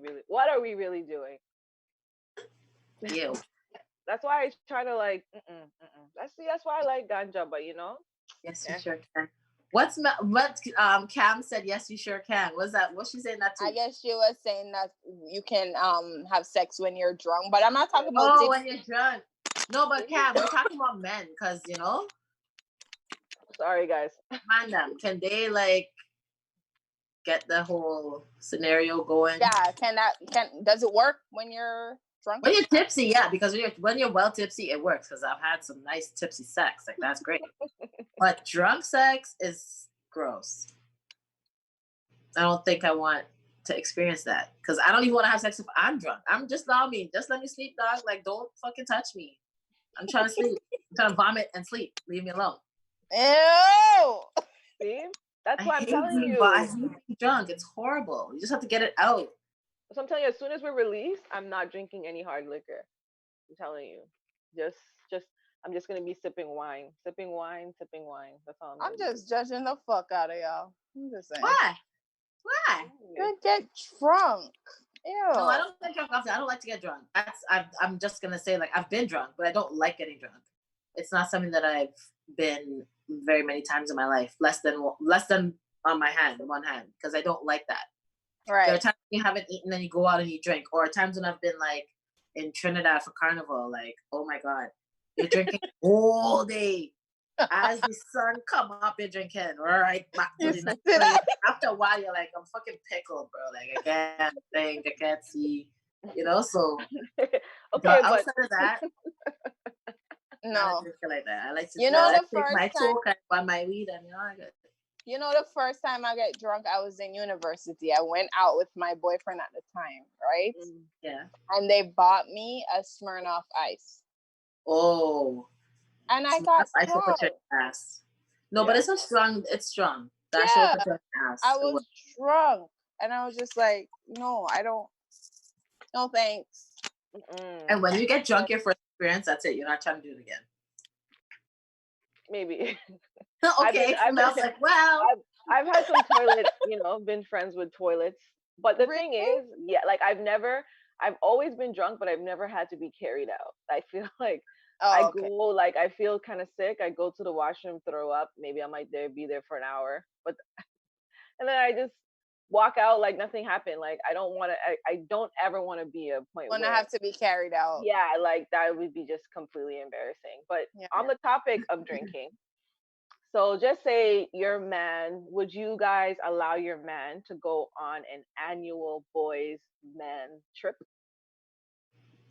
really doing? Ew. That's why I try to like, That's why I like ganja, but you know. Yes, you sure can. What Cam said? Yes, you sure can. What's that? What's she saying that to? I guess she was saying that you can have sex when you're drunk, but I'm not talking about when you're drunk. No, but Cam, we're talking about men because Sorry, guys. Mind them. Can they like get the whole scenario going? Yeah. Does it work when you're drunk. When you're tipsy, yeah, because when you're well tipsy, it works. Because I've had some nice tipsy sex, like that's great. But drunk sex is gross. I don't think I want to experience that because I don't even want to have sex if I'm drunk. I'm just allow me, just let me sleep, dog. Like don't fucking touch me. I'm trying to sleep. I'm trying to vomit and sleep. Leave me alone. Ew. See, that's I why I'm hate telling being, you. I hate being drunk. It's horrible. You just have to get it out. So I'm telling you, as soon as we're released, I'm not drinking any hard liquor. I'm telling you, just, just, I'm just gonna be sipping wine, sipping wine, sipping wine. That's all I'm I'm gonna just judging the fuck out of y'all. I'm just saying. Why? Why? do. You get drunk. Ew. No, I don't get drunk often. I don't like to get drunk. I'm just gonna say like I've been drunk, but I don't like getting drunk. It's not something that I've been very many times in my life. Less than on my hand, one hand, because I don't like that. Right. There are times you haven't eaten and you go out and you drink, or times when I've been like in Trinidad for carnival, like oh my god, you're drinking all day. As the sun come up, you're drinking right back to the next day. After a while, you're like, I'm fucking pickled, bro. Like I can't think, I can't see, So Okay, but but outside of that, I'm not a No. drinker like that. I like to, You know I like the to take first my time. talk and buy my weed, and I got. You know, the first time I got drunk, I was in university. I went out with my boyfriend at the time, right? Yeah. And they bought me a Smirnoff Ice, Oh, and I got I should put your drunk. ass. No, but Yeah. it's so strong. It's strong. That should Yeah, put your ass. I was drunk, and I was just like, no, I don't. No thanks. And when you get drunk your first experience, that's it. You're not trying to do it again. Maybe. Okay. I've Mel's like, well. I've had some toilets, been friends with toilets. But the thing Really? is, yeah, like I've always been drunk, but I've never had to be carried out. I feel like I Oh, go, okay. like, I feel kind of sick. I go to the washroom, throw up. Maybe I might be there for an hour, but and then I just walk out like nothing happened. Like I don't want to. I don't ever want to be a point When I where, have to be carried out. yeah, like that would be just completely embarrassing. But Yeah. on the topic of drinking, so just say your man, would you guys allow your man to go on an annual boys man trip?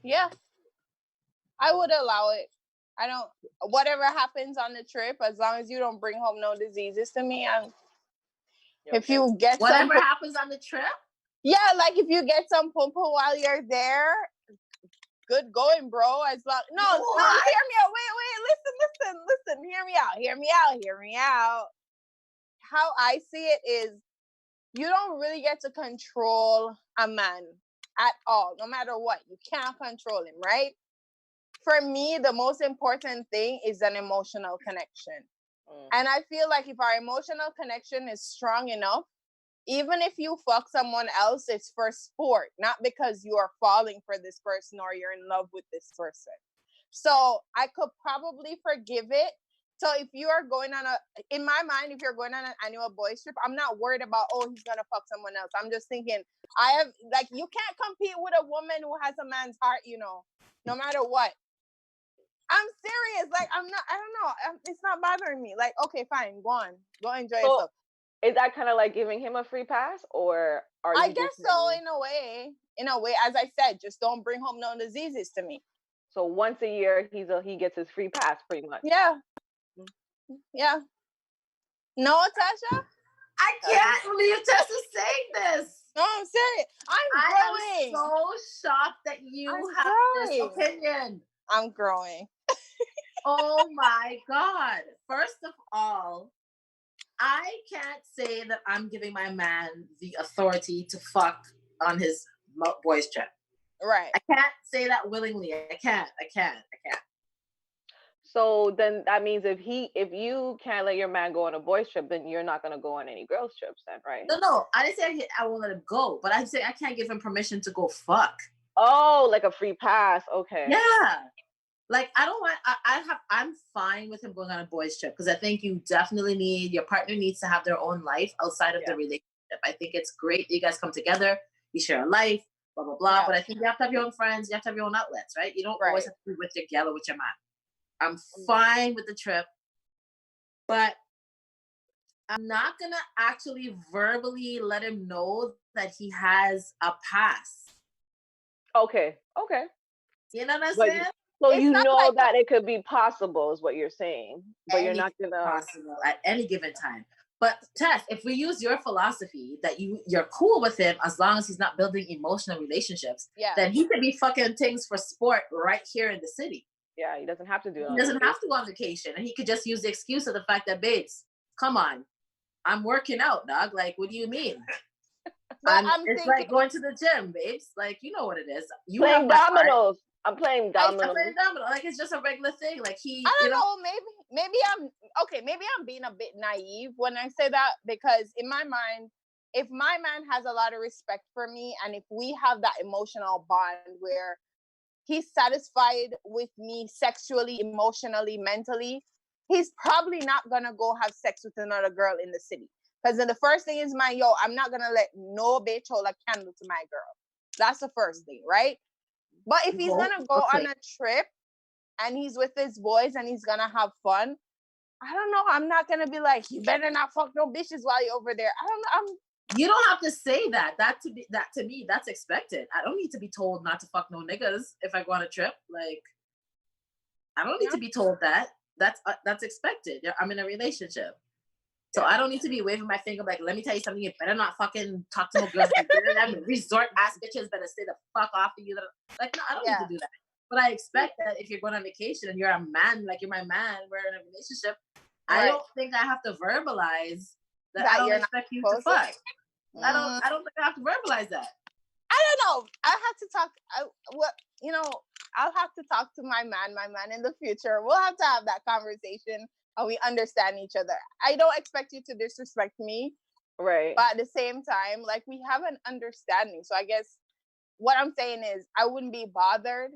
Yeah, I would allow it. I don't. Whatever happens on the trip, as long as you don't bring home no diseases to me, if Okay. you get Whatever happens on the trip. yeah, like if you get some pum while you're there, good going, bro. As long no, hear me out. Wait, listen. Hear me out. How I see it is, you don't really get to control a man at all, no matter what. You can't control him, right? For me, the most important thing is an emotional connection. And I feel like if our emotional connection is strong enough, even if you fuck someone else, it's for sport, not because you are falling for this person or you're in love with this person. So I could probably forgive it. So if you are going on in my mind, if you're going on an annual boys trip, I'm not worried about, oh, he's going to fuck someone else. I'm just thinking, you can't compete with a woman who has a man's heart, no matter what. I'm serious. Like, I don't know. It's not bothering me. Like, okay, fine. Go on. Go enjoy yourself. Is that kind of like giving him a free pass, or are you? I guess so, in a way. In a way, as I said, just don't bring home no diseases to me. So once a year, he gets his free pass, pretty much. Yeah. Yeah. No, Tasha? I can't believe Tessa's saying this. No, I'm serious. I'm growing. I am so shocked that you have this opinion. I'm growing. Oh my God. First of all, I can't say that I'm giving my man the authority to fuck on his boys trip. Right. I can't say that willingly. I can't. So then that means if you can't let your man go on a boys trip, then you're not gonna go on any girls trips, then, right? No. I didn't say I won't let him go, but I say I can't give him permission to go fuck. Oh, like a free pass. Okay. Yeah. Like I don't want. I'm fine with him going on a boys trip because I think you definitely your partner needs to have their own life outside of the relationship. I think it's great that you guys come together, you share a life, blah blah blah. Yeah. But I think you have to have your own friends, you have to have your own outlets, right? You don't always have to be with your gal or with your man. I'm fine with the trip, but I'm not gonna actually verbally let him know that he has a pass. Okay. You know what I'm But saying? so It's you not know like that it could be possible, is what you're saying, but you're not Anything gonna. possible at any given time. But Tess, if we use your philosophy that you're cool with him as long as he's not building emotional relationships, yeah. then he could be fucking things for sport right here in the city. Yeah, he doesn't have to do it. He doesn't have to go on vacation, and he could just use the excuse of the fact that, babes, come on, I'm working out, dog. Like, what do you mean? But I'm It's thinking like going to the gym, babes. Like, you know what it is. You Playing have my heart. dominoes. I'm playing I'm dominoes. playing domino. Like, it's just a regular thing. Like, I don't know, maybe I'm okay, maybe I'm being a bit naive when I say that, because in my mind, if my man has a lot of respect for me and if we have that emotional bond where he's satisfied with me sexually, emotionally, mentally, he's probably not gonna go have sex with another girl in the city. Because then the first thing is I'm not gonna let no bitch hold a candle to my girl. That's the first thing, right? But if he's gonna go on a trip and he's with his boys and he's gonna have fun, I don't know. I'm not gonna be like, you better not fuck no bitches while you're over there. I don't know. You don't have to say that. That to me, that's expected. I don't need to be told not to fuck no niggas if I go on a trip. Like, I don't need to be told that. That's expected. I'm in a relationship. So I don't need to be waving my finger like, let me tell you something, you better not fucking talk to no girls. Like, them resort ass bitches better stay the fuck off of you. Like, no, I don't need to do that. But I expect that if you're going on vacation and you're a man, like you're my man, we're in a relationship, I don't think I have to verbalize that I don't expect you to fuck. I don't think I have to verbalize that. I don't know. I have to talk. I'll have to talk to my man in the future. We'll have to have that conversation and we understand each other. I don't expect you to disrespect me. Right. But at the same time, like, we have an understanding. So I guess what I'm saying is I wouldn't be bothered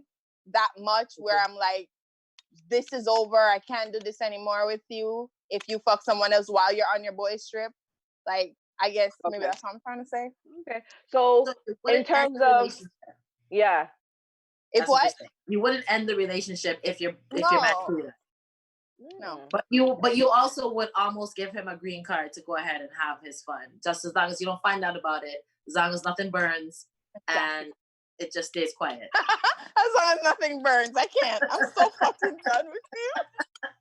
that much where I'm like, this is over. I can't do this anymore with you. If you fuck someone else while you're on your boys trip, like, I guess maybe that's what I'm trying to say. Okay. So in terms of, yeah. If what? You wouldn't end the relationship if you're back to No. But you also would almost give him a green card to go ahead and have his fun. Just as long as you don't find out about it, as long as nothing burns and it just stays quiet. As long as nothing burns. I can't. I'm so fucking done with you.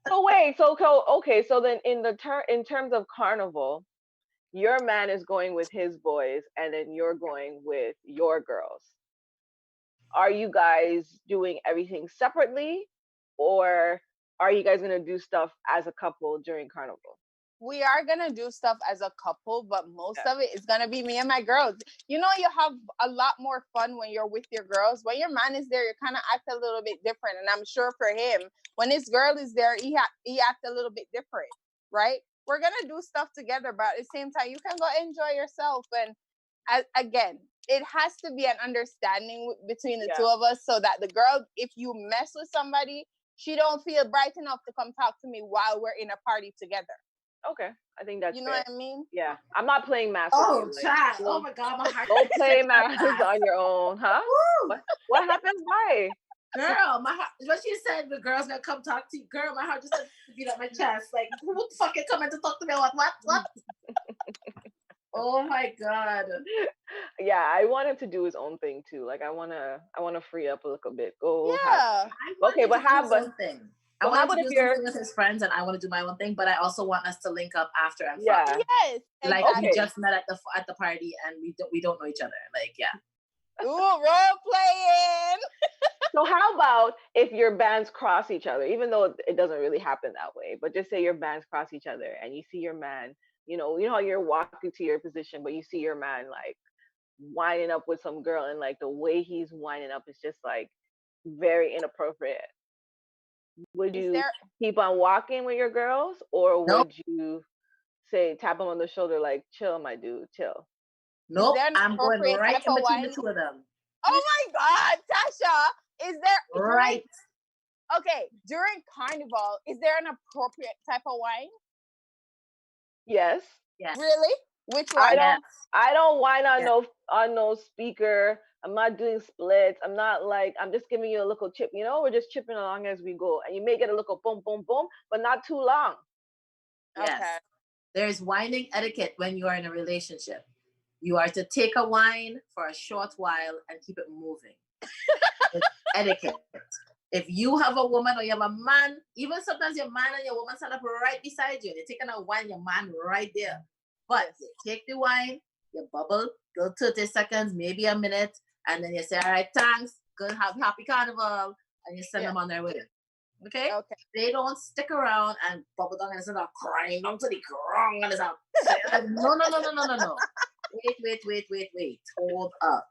So wait, so then in terms of carnival, your man is going with his boys and then you're going with your girls. Are you guys doing everything separately, or are you guys gonna do stuff as a couple during carnival? We are gonna do stuff as a couple, but most of it is gonna be me and my girls. You know, you have a lot more fun when you're with your girls. When your man is there, you kind of act a little bit different. And I'm sure for him, when his girl is there, he act a little bit different, right? We're gonna do stuff together, but at the same time, you can go enjoy yourself. And again, it has to be an understanding between the two of us, so that the girl, if you mess with somebody, she don't feel bright enough to come talk to me while we're in a party together. Okay, I think that's fair. What I mean? Yeah, I'm not playing math. Oh, chat! Oh my god, my heart. Go play math on your own, huh? What happened? Why? Girl, my heart. What you said, the girl's gonna come talk to you. Girl, my heart just beat up my chest. Like, who fucking coming to talk to me? What? Oh my god. Yeah, I want him to do his own thing too. Like, I wanna free up a little bit. Okay, but how about thing? I want to do something with his friends, and I want to do my own thing. But I also want us to link up after and fuck. Yes, like we just met at the party, and we don't know each other. Like, yeah. Ooh, role playing. So how about if your bands cross each other, even though it doesn't really happen that way, but just say your bands cross each other and you see your man, you know how you're walking to your position, but you see your man like winding up with some girl, and like the way he's winding up is just like very inappropriate. Would you keep on walking with your girls, or would you say, tap him on the shoulder, like, chill, my dude, chill? Nope, I'm going right in between the two of them. Oh my God, Tasha, is there right? Okay, during carnival, is there an appropriate type of wine? Yes. Yes. Really? Which one? I don't whine on no speaker. I'm not doing splits. I'm not like, I'm just giving you a little chip. We're just chipping along as we go, and you may get a little boom, boom, boom, but not too long. Yes. Okay. There's whining etiquette when you are in a relationship. You are to take a wine for a short while and keep it moving. It's etiquette. If you have a woman or you have a man, even sometimes your man and your woman stand up right beside you. They're taking a wine, your man right there. But you take the wine, you bubble, go 30 seconds, maybe a minute, and then you say, all right, thanks, good, have happy carnival, and you send them on their way. Okay? They don't stick around and bubble down and start crying down to the ground and it's out. No. Wait. Hold up.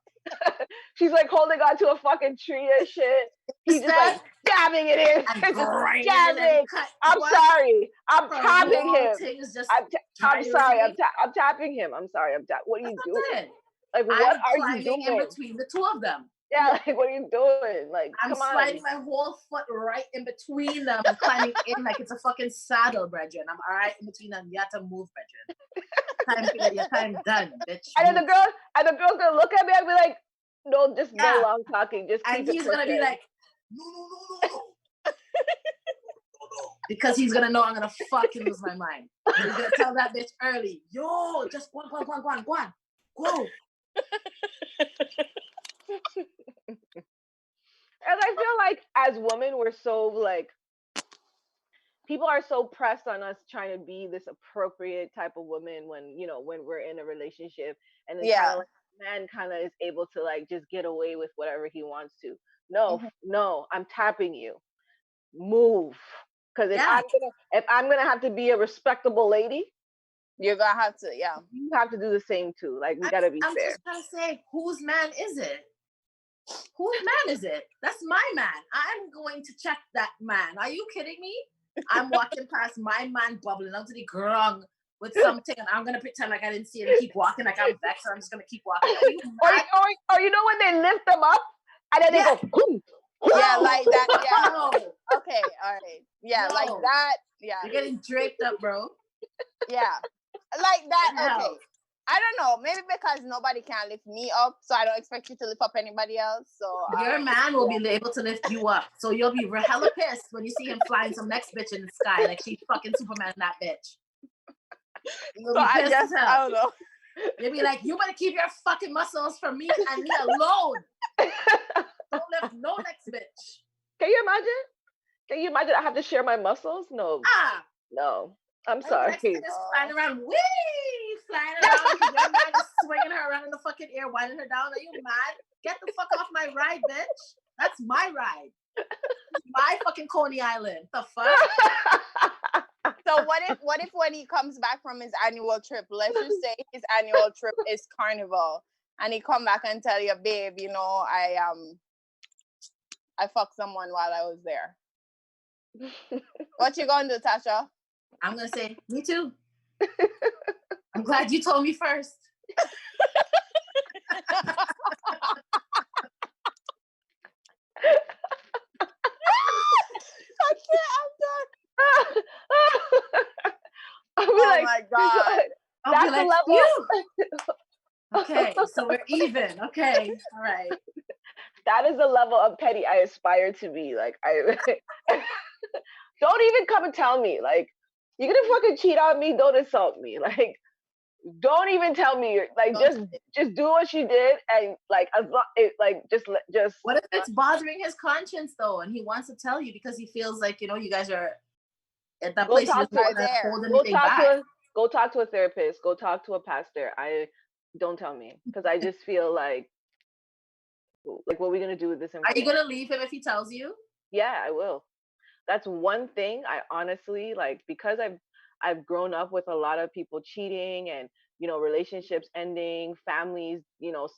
She's like holding on to a fucking tree and shit. He's just like jabbing it in. Jabbing. I'm sorry. I'm tapping him. I'm sorry. I'm tapping him. I'm sorry. What are you doing? Like, what are you doing? In between the two of them. Yeah, like, what are you doing? Like, I'm sliding my whole foot right in between them and climbing in like it's a fucking saddle, brethren. I'm all right in between them. You have to move, brethren. Time to get your time done, bitch. And then the girl's gonna look at me and be like, no, just no long talking. Just keep it. And he's gonna be like, no. Because he's gonna know I'm gonna fucking lose my mind. And he's gonna tell that bitch early, yo, just go on. And I feel like as women, we're so like, people are so pressed on us trying to be this appropriate type of woman when we're in a relationship, and then kind of like man kind of is able to like just get away with whatever he wants to. No, I'm tapping you. Move, because if I'm gonna have to be a respectable lady, you're gonna have to. Yeah, you have to do the same too. Like we gotta be fair. I'm just trying to say, whose man is it? Whose man is it? That's my man. I'm going to check that man. Are you kidding me? I'm walking past my man bubbling out to the ground with something, and I'm gonna pretend like I didn't see it and keep walking like I'm vexed, and I'm just gonna keep walking. Or you know when they lift them up and then they go, boom. Yeah, like that. Yeah. Okay, all right. Yeah, like that. Yeah. You're getting draped up, bro. Yeah. Like that. Okay. I don't know. Maybe because nobody can lift me up, so I don't expect you to lift up anybody else. So your man will be able to lift you up. So you'll be hella pissed when you see him flying some next bitch in the sky like she's fucking Superman, that bitch. You'll be pissed as hell. I don't know. You'll be like, you better keep your fucking muscles for me and me alone. Don't lift no next bitch. Can you imagine I have to share my muscles? No. No. I'm sorry. Just flying around, flying around. Your man is swinging her around in the fucking air, winding her down. Are you mad? Get the fuck off my ride, bitch. That's my ride. My fucking Coney Island. The fuck? So what if when he comes back from his annual trip, let's just say his annual trip is Carnival, and he come back and tell you, babe, I fucked someone while I was there. What you gonna do, Tasha? I'm gonna say, me too. I'm glad you told me first. Oh my God. That's the level. Okay, so we're even. Okay, all right. That is the level of petty I aspire to be. Like, don't even come and tell me. Like, you're gonna fucking cheat on me. Don't insult me. Like, don't even tell me. Like, just do what you did, and like, just. What if it's bothering his conscience though, and he wants to tell you because he feels like you guys are at that place. Go talk to a therapist. Go talk to a pastor. Don't tell me, because I just feel like what are we gonna do with this information? Are you gonna leave him if he tells you? Yeah, I will. That's one thing I honestly like, because I've grown up with a lot of people cheating and relationships ending, families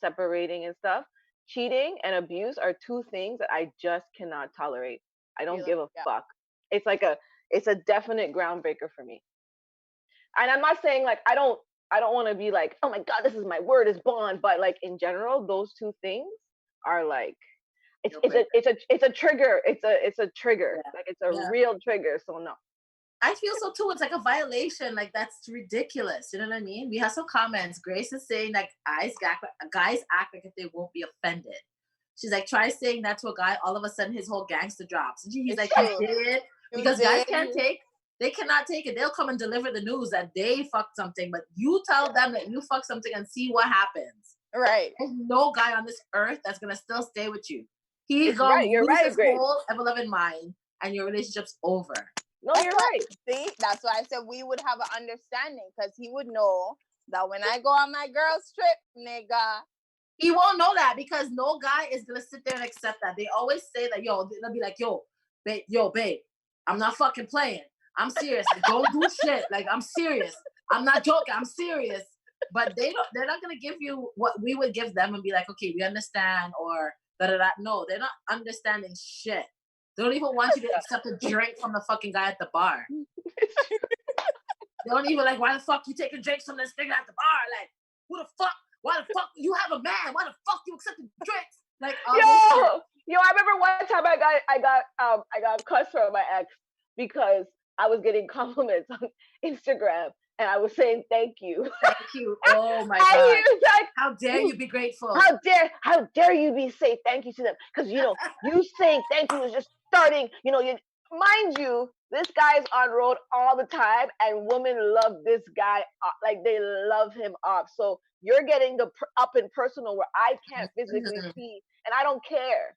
separating and stuff. Cheating and abuse are two things that I just cannot tolerate. I don't give a fuck. It's a definite groundbreaker for me. And I'm not saying like I don't want to be like, oh my God, this is my word is bond, but like in general, those two things are like it's a trigger. It's a trigger. Yeah. Like it's a real trigger. So no. I feel so too. It's like a violation. Like that's ridiculous. You know what I mean? We have some comments. Grace is saying like guys act like if they won't be offended. She's like, try saying that to a guy. All of a sudden, his whole gangster drops. And he's like, you did, because guys can't take. They cannot take it. They'll come and deliver the news that they fucked something, but you tell them that you fucked something and see what happens. Right. There's no guy on this earth that's gonna still stay with you. He's It's gonna right. You're lose right, his Grace. whole ever-loving mind, and your relationship's over. No, That's you're why- right. See, that's why I said we would have an understanding because he would know that when I go on my girl's trip, nigga. He won't know that because no guy is gonna sit there and accept that. They always say that, they'll be like, babe, I'm not fucking playing. I'm serious. Like, don't do shit. Like, I'm serious. I'm not joking. I'm serious. But they're not gonna give you what we would give them and be like, okay, we understand, or da-da-da. No, they're not understanding shit. They don't even want you to accept a drink from the fucking guy at the bar. They don't even like, why the fuck you taking drinks from this nigga at the bar? Like, who the fuck? Why the fuck you have a man? Why the fuck you accepting drinks? Like, Yo, I remember one time I got cussed from my ex because I was getting compliments on Instagram and I was saying thank you. Thank you. Oh my And god! he was like, how dare you be grateful? How dare you be say thank you to them? Because you saying thank you is just starting. Mind you, this guy's on road all the time, and women love this guy. Like they love him up. So you're getting the up and personal where I can't physically see, and I don't care.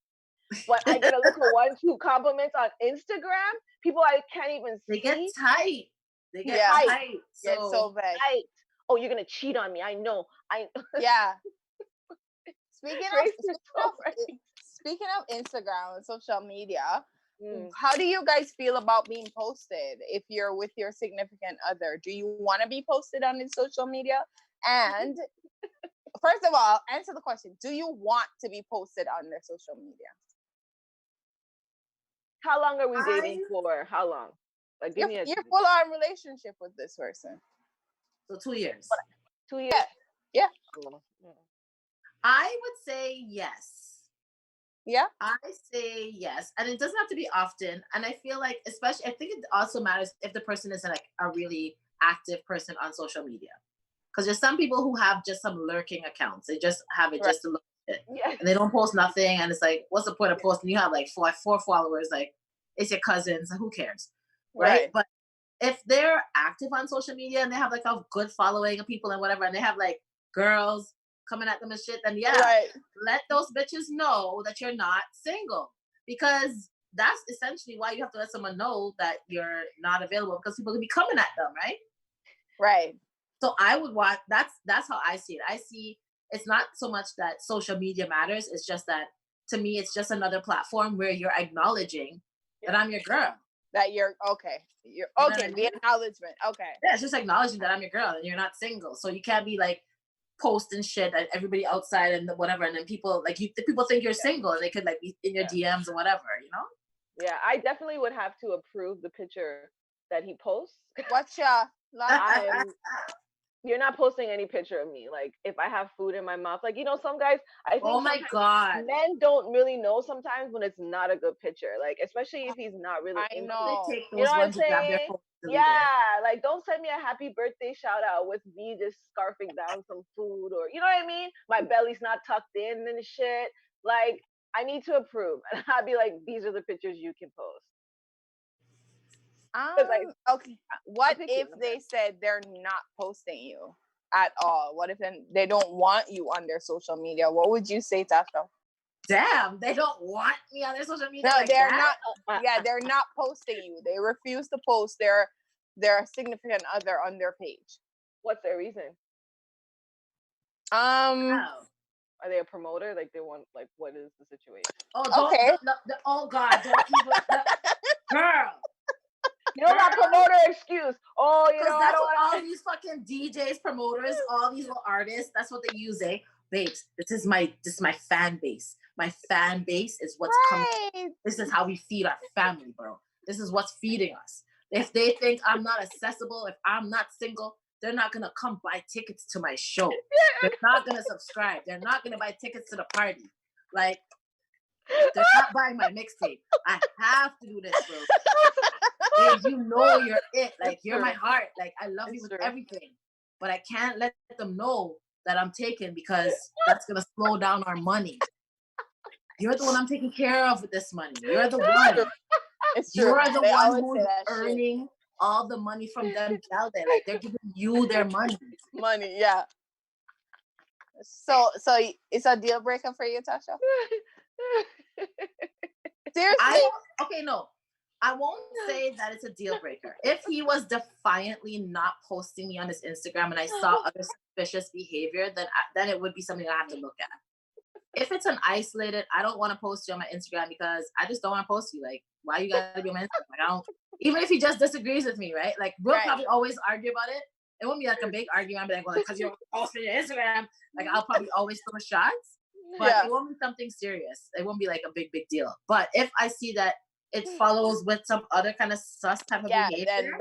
But I get a little 1-2 compliments on Instagram. People I can't even see. They get tight. They get tight. Get so bad. Tight. Oh, you're gonna cheat on me. I know. Yeah. Speaking of Instagram and social media, how do you guys feel about being posted if you're with your significant other? Do you want to be posted on his social media? And first of all, answer the question. Do you want to be posted on their social media? How long are we dating for? How long? Like, give me a full-on relationship with this person. So 2 years. 2 years? Yeah. I would say yes. Yeah? I say yes. And it doesn't have to be often. And I feel like, especially, I think it also matters if the person is like a really active person on social media. Because there's some people who have just some lurking accounts. They just have it just to look at it. Yeah. And they don't post nothing. And it's like, what's the point of posting? You have like four followers. Like, it's your cousins. Who cares? Right? But if they're active on social media and they have like a good following of people and whatever, and they have like girls coming at them and shit, then let those bitches know that you're not single. Because that's essentially why you have to let someone know that you're not available, because people can be coming at them, right? Right. So I would want, that's how I see it. I see it's not so much that social media matters. It's just that, to me, it's just another platform where you're acknowledging that I'm your girl. That you're okay. You're okay. The acknowledgement. Okay. Yeah, it's just acknowledging that I'm your girl and you're not single. So you can't be like posting shit at everybody outside and whatever, and then people like people think you're single and they could like be in your DMs or whatever, you know? Yeah, I definitely would have to approve the picture that he posts. What's your You're not posting any picture of me. Like, if I have food in my mouth, like, some guys, I think, oh my god, men don't really know sometimes when it's not a good picture. Like, especially if he's not really I know. They take those you know what I'm ones and grab their saying? phone. Yeah, like, don't send me a happy birthday shout out with me just scarfing down some food, or you know what I mean? My belly's not tucked in and shit. Like, I need to approve, and I'd be like, these are the pictures you can post. Okay. What if they said they're not posting you at all? What if they don't want you on their social media? What would you say, Tasha? Damn, they don't want me on their social media. No, like they're that? not. Yeah, they're not posting you. They refuse to post their significant other on their page. What's their reason? Are they a promoter? Like, they want, like, what is the situation? Oh, okay. Oh God, don't even, girl. That promoter excuse. Oh, that's what all these fucking DJs, promoters, all these little artists, that's what they use, eh? Babes, this is my fan base. My fan base is what's coming. This is how we feed our family, bro. This is what's feeding us. If they think I'm not accessible, if I'm not single, they're not gonna come buy tickets to my show. They're not gonna subscribe. They're not gonna buy tickets to the party. Like, they're not buying my mixtape. I have to do this, bro. Babe, you know you're it. Like, you're my heart. Like, I love you with everything. But I can't let them know that I'm taken, because that's gonna slow down our money. You're the one I'm taking care of with this money. You're the one. It's true. You're the one who's earning all the money from them. Like, they're giving you their money. Money, yeah. So it's a deal breaker for you, Tasha? Seriously? No. I won't say that it's a deal breaker. If he was defiantly not posting me on his Instagram and I saw other suspicious behavior, then it would be something I have to look at. If it's an isolated, I don't want to post you on my Instagram because I just don't want to post you. Like, why you gotta be on my Instagram? Like, I don't. Even if he just disagrees with me, right? Like, we'll probably always argue about it. It won't be like a big argument. I'll be like, well, because you're posting your Instagram, like I'll probably always throw shots, but it won't be something serious. It won't be like a big deal. But if I see that it follows with some other kind of sus type of behavior,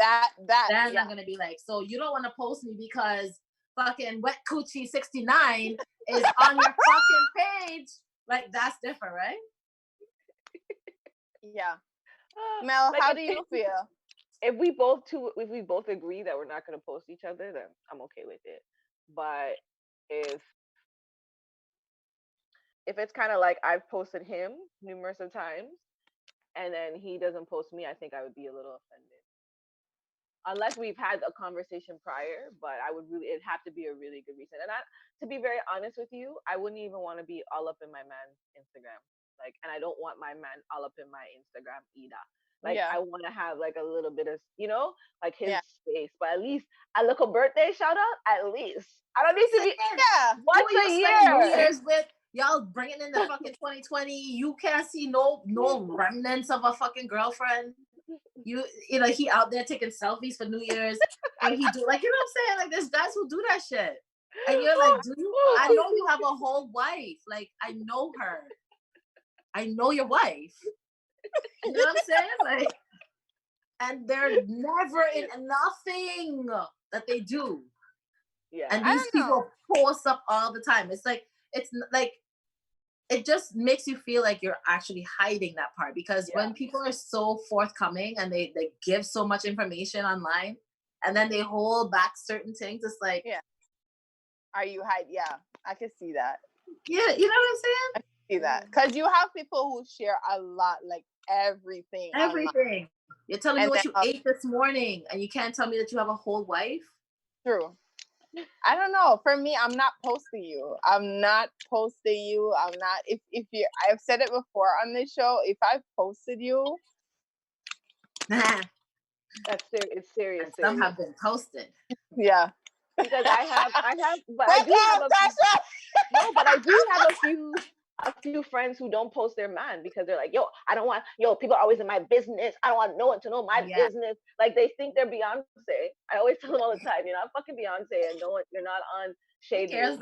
then I'm gonna be like, so you don't want to post me because fucking Wet Coochie 69 is on your fucking page. Like, that's different, right? Yeah. Mel, like, how do you feel? If we both agree that we're not going to post each other, then I'm okay with it. But if it's kind of like I've posted him numerous of times and then he doesn't post me, I think I would be a little offended. Unless we've had a conversation prior, but it'd have to be a really good reason. And to be very honest with you, I wouldn't even want to be all up in my man's Instagram. Like, and I don't want my man all up in my Instagram either. Like, I want to have like a little bit of, like his space, but at least a little birthday shout out, at least. I don't need to be, once a year. New Year's with y'all bringing in the fucking 2020. You can't see no remnants of a fucking girlfriend. You know, he out there taking selfies for New Year's. And he do, like, you know what I'm saying? Like, there's guys who do that shit. And you're like, I know you have a whole wife. Like, I know her. I know your wife. You know what I'm saying? Like, and they're never in nothing that they do. Yeah. And these people post up all the time. It's like, it just makes you feel like you're actually hiding that part, because when people are so forthcoming and they give so much information online and then they hold back certain things, it's like, are you hiding? Yeah, I can see that. Yeah, you know what I'm saying? I can see that, because you have people who share a lot, like everything. Online. You're telling me what you ate this morning and you can't tell me that you have a whole wife? True. I don't know. For me, I'm not posting you. I'm not. If you, I've said it before on this show. If I've posted you, it's serious. Some have been posted. Yeah. Because I have, but I do have but I do have a few friends who don't post their man because they're like, people are always in my business. I don't want no one to know my business. Like, they think they're Beyonce. I always tell them all the time, you're not fucking Beyonce, and you're not on Shade News.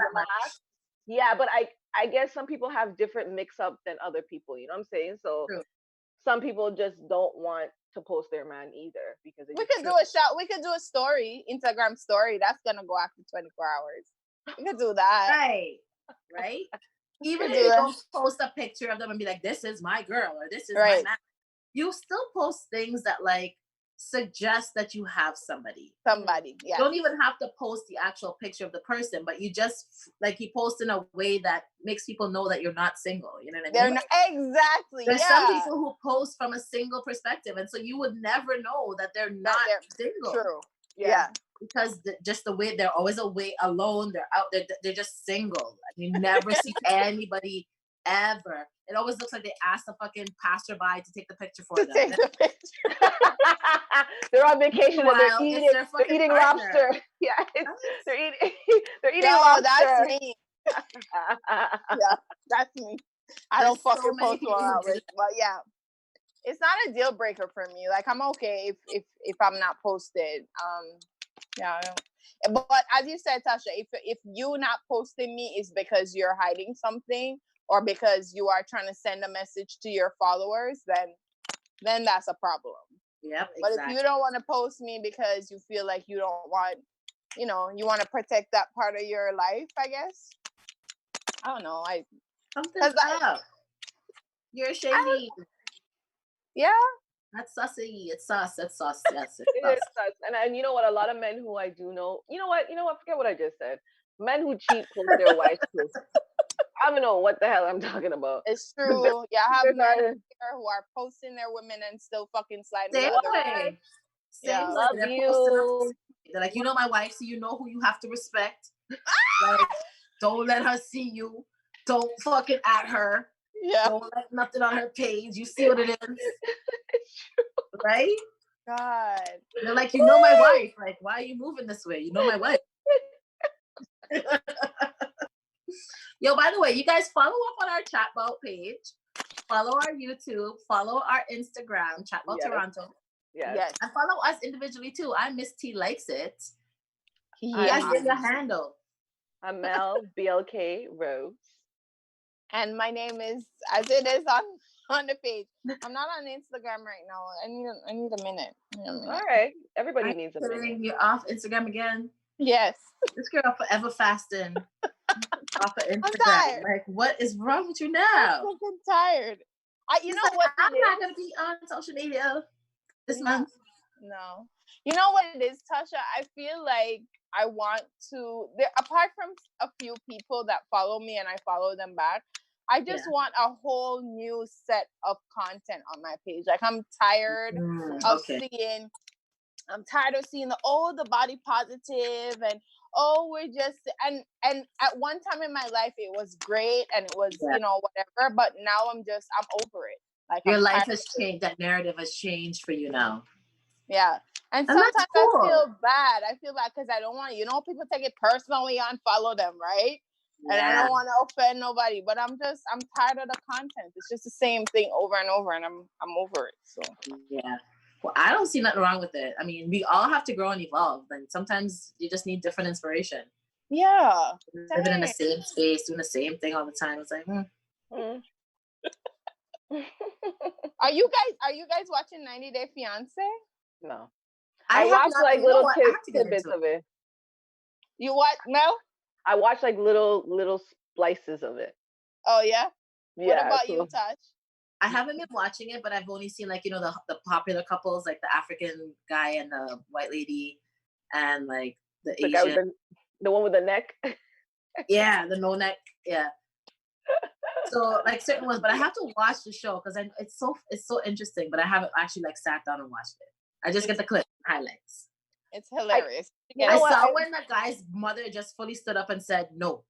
Yeah, but I guess some people have different mix-up than other people. You know what I'm saying? So some people just don't want to post their man either because we could do a shot. We could do a story, Instagram story. That's gonna go after 24 hours. We could do that. Right. Even if you don't post a picture of them and be like, this is my girl or this is my man, you still post things that like suggest that you have somebody. You don't even have to post the actual picture of the person, but you just like, you post in a way that makes people know that you're not single. You know what I mean? Exactly. There's some people who post from a single perspective, and so you would never know that they're not single. True. Because just the way they're always away alone, they're out there, they're just single. You never see anybody ever. It always looks like they asked a fucking passerby to take the picture for them. They're on vacation and they're eating lobster. Yeah, they're eating lobster. That's me. That's me. I don't fucking post while out with, but it's not a deal breaker for me. Like, I'm okay if I'm not posted. But as you said, Tasha, if you not posting me is because you're hiding something or because you are trying to send a message to your followers, then that's a problem. Yep. But if you don't want to post me because you feel like you don't want, you want to protect that part of your life, I guess. I don't know. Something's up. You're shady. Yeah. That's sussy. It's sus. That's sus. Yes, it is sus. And you know what? A lot of men who I do know, you know what? Forget what I just said. Men who cheat post their wives too. I don't know what the hell I'm talking about. It's true. Yeah, I have men here who are posting their women and still fucking sliding. Same way. Love you. They're like, my wife, so you know who you have to respect. Like, don't let her see you. Don't fucking at her. Yeah. Don't like nothing on her page. You see what it is, It's true. right? God. They're like, you know my wife. Like, why are you moving this way? You know my wife. Yo, by the way, you guys follow up on our Chatbout page. Follow our YouTube. Follow our Instagram, Chatbout Yes. Toronto. Yes. Yes. And follow us individually too. I Miss T Likes It. You Yeah. guys give your handle. I'm Mel BLK Rose. And my name is as it is on the page. I'm not on Instagram right now. I need a minute. All right. Everybody I'm needs a kidding. minute. You're off Instagram again. Yes. This girl forever fasting off of I'm Instagram. tired. Like, what is wrong with you I'm now? fucking tired. You She's know like, what I'm it not is? gonna be on social media this No. month. No. You know what it is, Tasha? I feel like I want to, apart from a few people that follow me and I follow them back, I just want a whole new set of content on my page. Like I'm tired of seeing, I'm tired of seeing the body positive and we're just and at one time in my life it was great and it was whatever, but now I'm over it. Like your life has changed. That narrative has changed for you now. Yeah. And sometimes I feel bad. I feel bad because I don't want people take it personally, unfollow them, right? Yeah. And I don't want to offend nobody, but I'm tired of the content. It's just the same thing over and over, and I'm over it. So yeah. Well, I don't see nothing wrong with it. I mean, we all have to grow and evolve, and sometimes you just need different inspiration. Yeah. Living in the same space, doing the same thing all the time. It's like, Are you guys watching 90 Day Fiance? No. I watched like little tidbits of it. You what, Mel? I watched like little splices of it. Oh yeah? Yeah. What about you, Taj? I haven't been watching it, but I've only seen like, the popular couples, like the African guy and the white lady and like the Asian. Guy with the one with the neck. Yeah, the no neck. Yeah. So like certain ones, but I have to watch the show because it's so interesting, but I haven't actually like sat down and watched it. I just get the clip highlights. It's hilarious. I saw when the guy's mother just fully stood up and said no.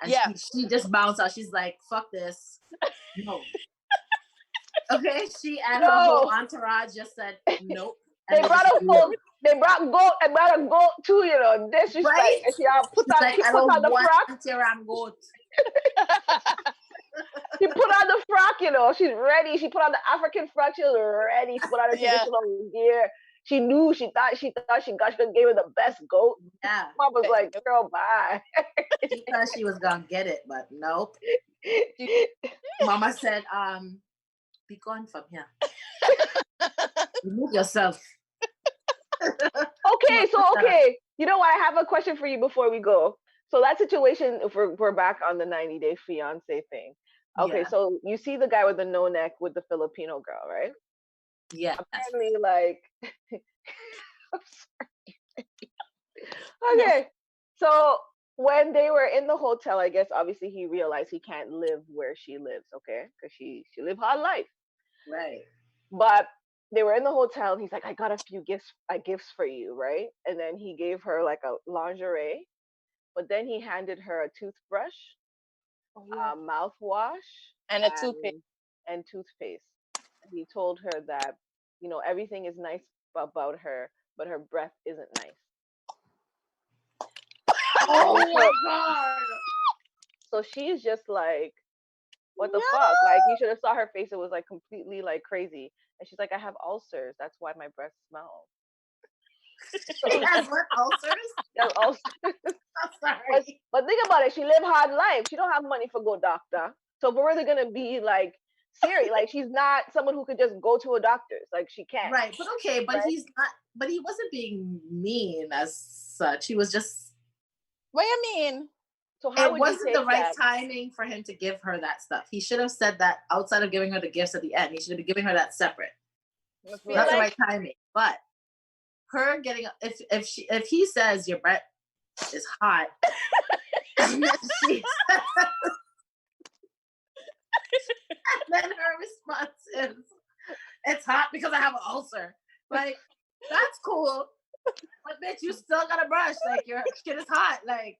And she just bounced out. She's like, fuck this. No. Okay, she and her whole entourage just said nope. They brought a goat. They brought goat and brought a goat too, disrespect. Right? And she put on the frock. Goat. She put on the frock, she's ready. She put on the African frock. She was ready. She put on the traditional gear. She knew. She thought she gave her the best goat. Yeah. Mom was like, "Girl, bye." She thought she was gonna get it, but nope. Mama said, "Be gone from here. Remove yourself." Okay. You know what? I have a question for you before we go. So that situation, if we're back on the 90 Day Fiance thing. Okay, so you see the guy with the no neck with the Filipino girl, right? Yeah. Apparently, like, I'm sorry. Okay, so when they were in the hotel, I guess obviously he realized he can't live where she lives, okay? Because she lived hard life, right? But they were in the hotel, and he's like, "I got a few gifts for you, right?" And then he gave her like a lingerie, but then he handed her a toothbrush, mouthwash, and a toothpaste. And toothpaste. And he told her that, everything is nice about her, but her breath isn't nice. Oh my God. So she's just like, what the fuck? Like, you should have saw her face. It was like completely like crazy. And she's like, "I have ulcers. That's why my breath smells." She has what, ulcers? Yeah, ulcers. I'm sorry. But think about it. She lived hard life. She don't have money for go doctor. So if we're really gonna be like serious, like she's not someone who could just go to a doctor's. Like she can't. Right. But okay, but he's not. But he wasn't being mean as such. He was just. What do you mean? So how it wasn't the right timing for him to give her that stuff. He should have said that outside of giving her the gifts at the end. He should have been giving her that separate. That's the right timing. But her getting if he says your breath is hot, and then her response is, "It's hot because I have an ulcer." Like, that's cool. But bitch, you still gotta brush. Like, your shit is hot. Like,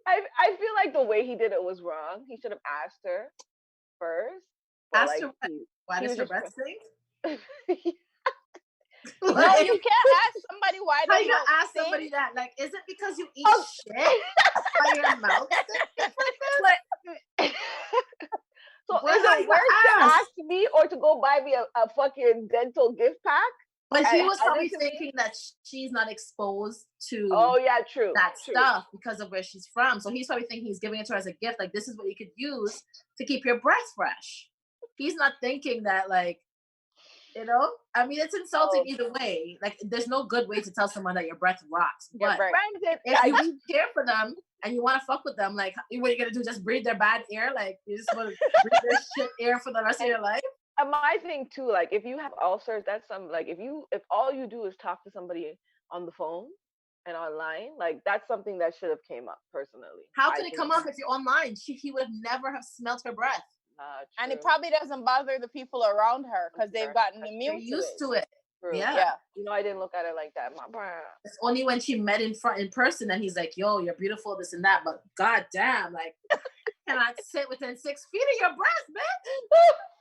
I feel like the the way he did it was wrong. He should have asked her first. But Ask like her why he does was her just breast stink? No, Like, you can't ask somebody why how they you gonna don't ask stink. somebody that? Like, is it because you eat Oh. shit? Why your mouth stinks like this? So Well, is how it you worse to ask? ask me or to go buy me a fucking dental gift pack? But he was Hand probably it to me? thinking that she's not exposed to Oh yeah, true. that true. stuff because of where she's from. So he's probably thinking he's giving it to her as a gift. Like, this is what you could use to keep your breath fresh. He's not thinking that, like, you know, I mean, it's insulting either way. Like, there's no good way to tell someone that your breath rocks. But Granted, if you care for them and you want to fuck with them, like, what are you gonna do? Just breathe their bad air? Like, you just want to breathe their shit air for the rest of your life? and my thing too, like if you have ulcers, that's like if all you do is talk to somebody on the phone and online, like that's something that should have came up personally. How could it come up if you're online? He would never have smelled her breath. And it probably doesn't bother the people around her because they've gotten They're immune used to it. True. Yeah. You know, I didn't look at it like that. It's only when she met in person and he's like, yo, you're beautiful, this and that. But goddamn, like, cannot sit within 6 feet of your breast, bitch.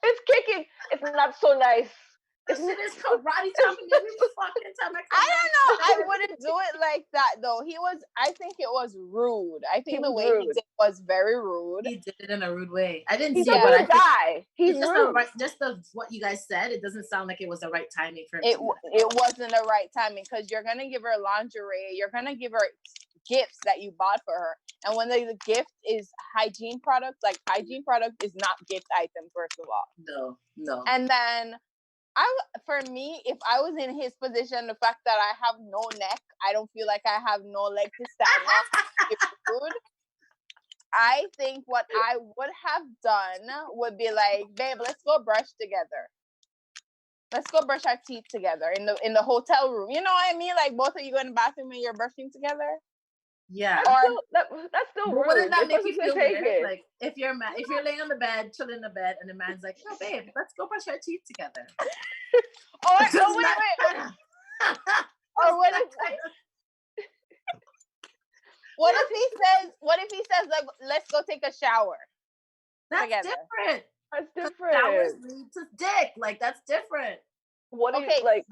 It's kicking. It's not so nice. This shit is karate chopping every fucking time I come. I don't know. I wouldn't do it like that though. I think it was rude. I think the way he did was very rude. He did it in a rude way. I didn't He's see a it, but rude guy. He's just rude. what you guys said. It doesn't sound like it was the right timing for him. It wasn't the right timing because you're gonna give her lingerie. You're gonna give her gifts that you bought for her, and when the gift is hygiene products, like hygiene product is not gift item first of all. No. And then for me, if I was in his position, the fact that I have no neck, I don't feel like I have no leg to stand on. It's food. I think what I would have done would be like, babe, let's go brush together. Let's go brush our teeth together in the hotel room. You know what I mean? Like both of you go in the bathroom and you're brushing together. Yeah. That's still rude. Wouldn't that make you feel weird? It. Like if you're laying on the bed, chilling in the bed, and the man's like, "No, babe, let's go brush our teeth together." Wait. Or what if he says like, let's go take a shower? That's together. Different. That's different. Showers lead to dick. Like that's different. What do you like?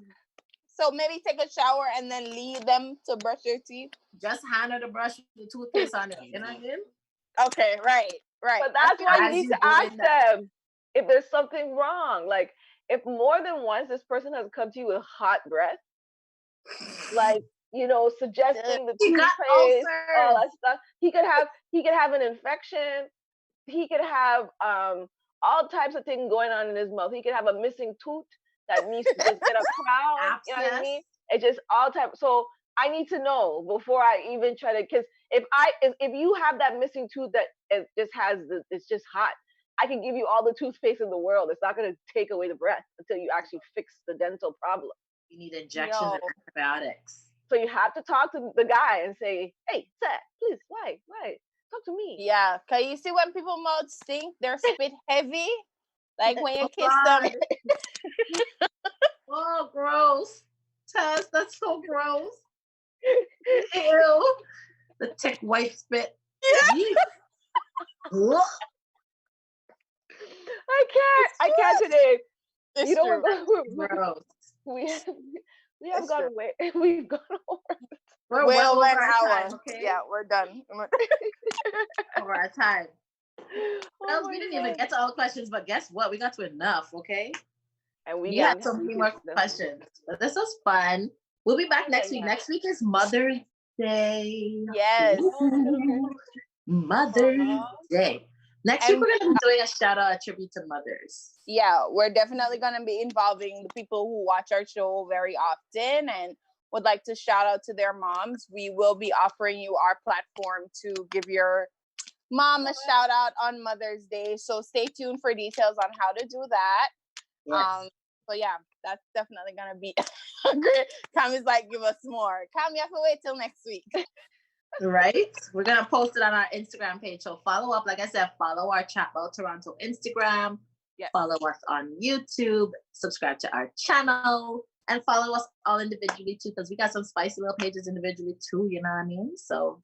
So maybe take a shower and then lead them to brush their teeth. Just hand her the brush with the toothpaste on it. You know what I mean? Okay, right. But that's why you need to ask them if there's something wrong. Like if more than once this person has come to you with hot breath, like suggesting the toothpaste, all that stuff. He could have an infection. He could have all types of things going on in his mouth. He could have a missing tooth that needs to just get a crown. You know what I mean? It's just all types. So I need to know before I even try to. Because if you have that missing tooth that it just it's just hot, I can give you all the toothpaste in the world. It's not going to take away the breath until you actually fix the dental problem. You need injections and antibiotics. So you have to talk to the guy and say, "Hey, sir, please, why? Talk to me." Yeah, cause you see when people mouths stink, they're spit heavy. Like when you kiss them. Oh, gross. Tess, that's so gross. Ew. The thick white spit. I can't today. It's gross. We have gone away. We've gone over. We're well over our time, okay? Yeah, we're done. Over our time. Well, we didn't even get to all the questions, but guess what? We got to enough, okay? And we got so many more questions. But this was fun. We'll be back next week. Next week is Mother's Day. Yes. Ooh, Mother's Day. Next week, we're going to be doing a shout-out, a tribute to mothers. Yeah, we're definitely going to be involving the people who watch our show very often and would like to shout out to their moms. We will be offering you our platform to give your mom a shout out on Mother's Day. So stay tuned for details on how to do that. Yes. So yeah, that's definitely going to be great. Cammy's like, give us more. Cammy, you have to wait till next week. Right? We're going to post it on our Instagram page. So follow up. Like I said, follow our ChatBout Toronto Instagram. Yes. Follow us on YouTube. Subscribe to our channel. And follow us all individually too, because we got some spicy little pages individually too. You know what I mean? So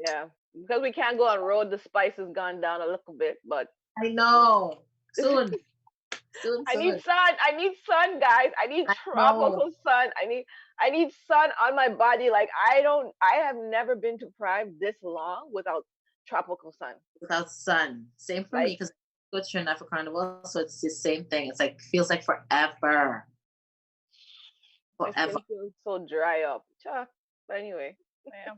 Yeah, because we can't go on road. The spice has gone down a little bit, but I know. Soon, soon, I need soon. sun. I need sun, guys. I need I know. tropical sun. I need sun on my body. Like I don't. I have never been deprived this long without tropical sun. Without sun. Same for me Like because I go to Trinidad for Carnival, so it's the same thing. It's like feels like forever, my forever. skin feels so dry up. Cha. But anyway, Yeah.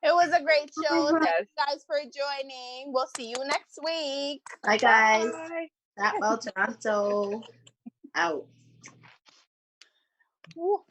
It was a great show. Thank yes. you guys for joining. We'll see you next week. Bye, guys. Bye. ChatBout Toronto out. Woo.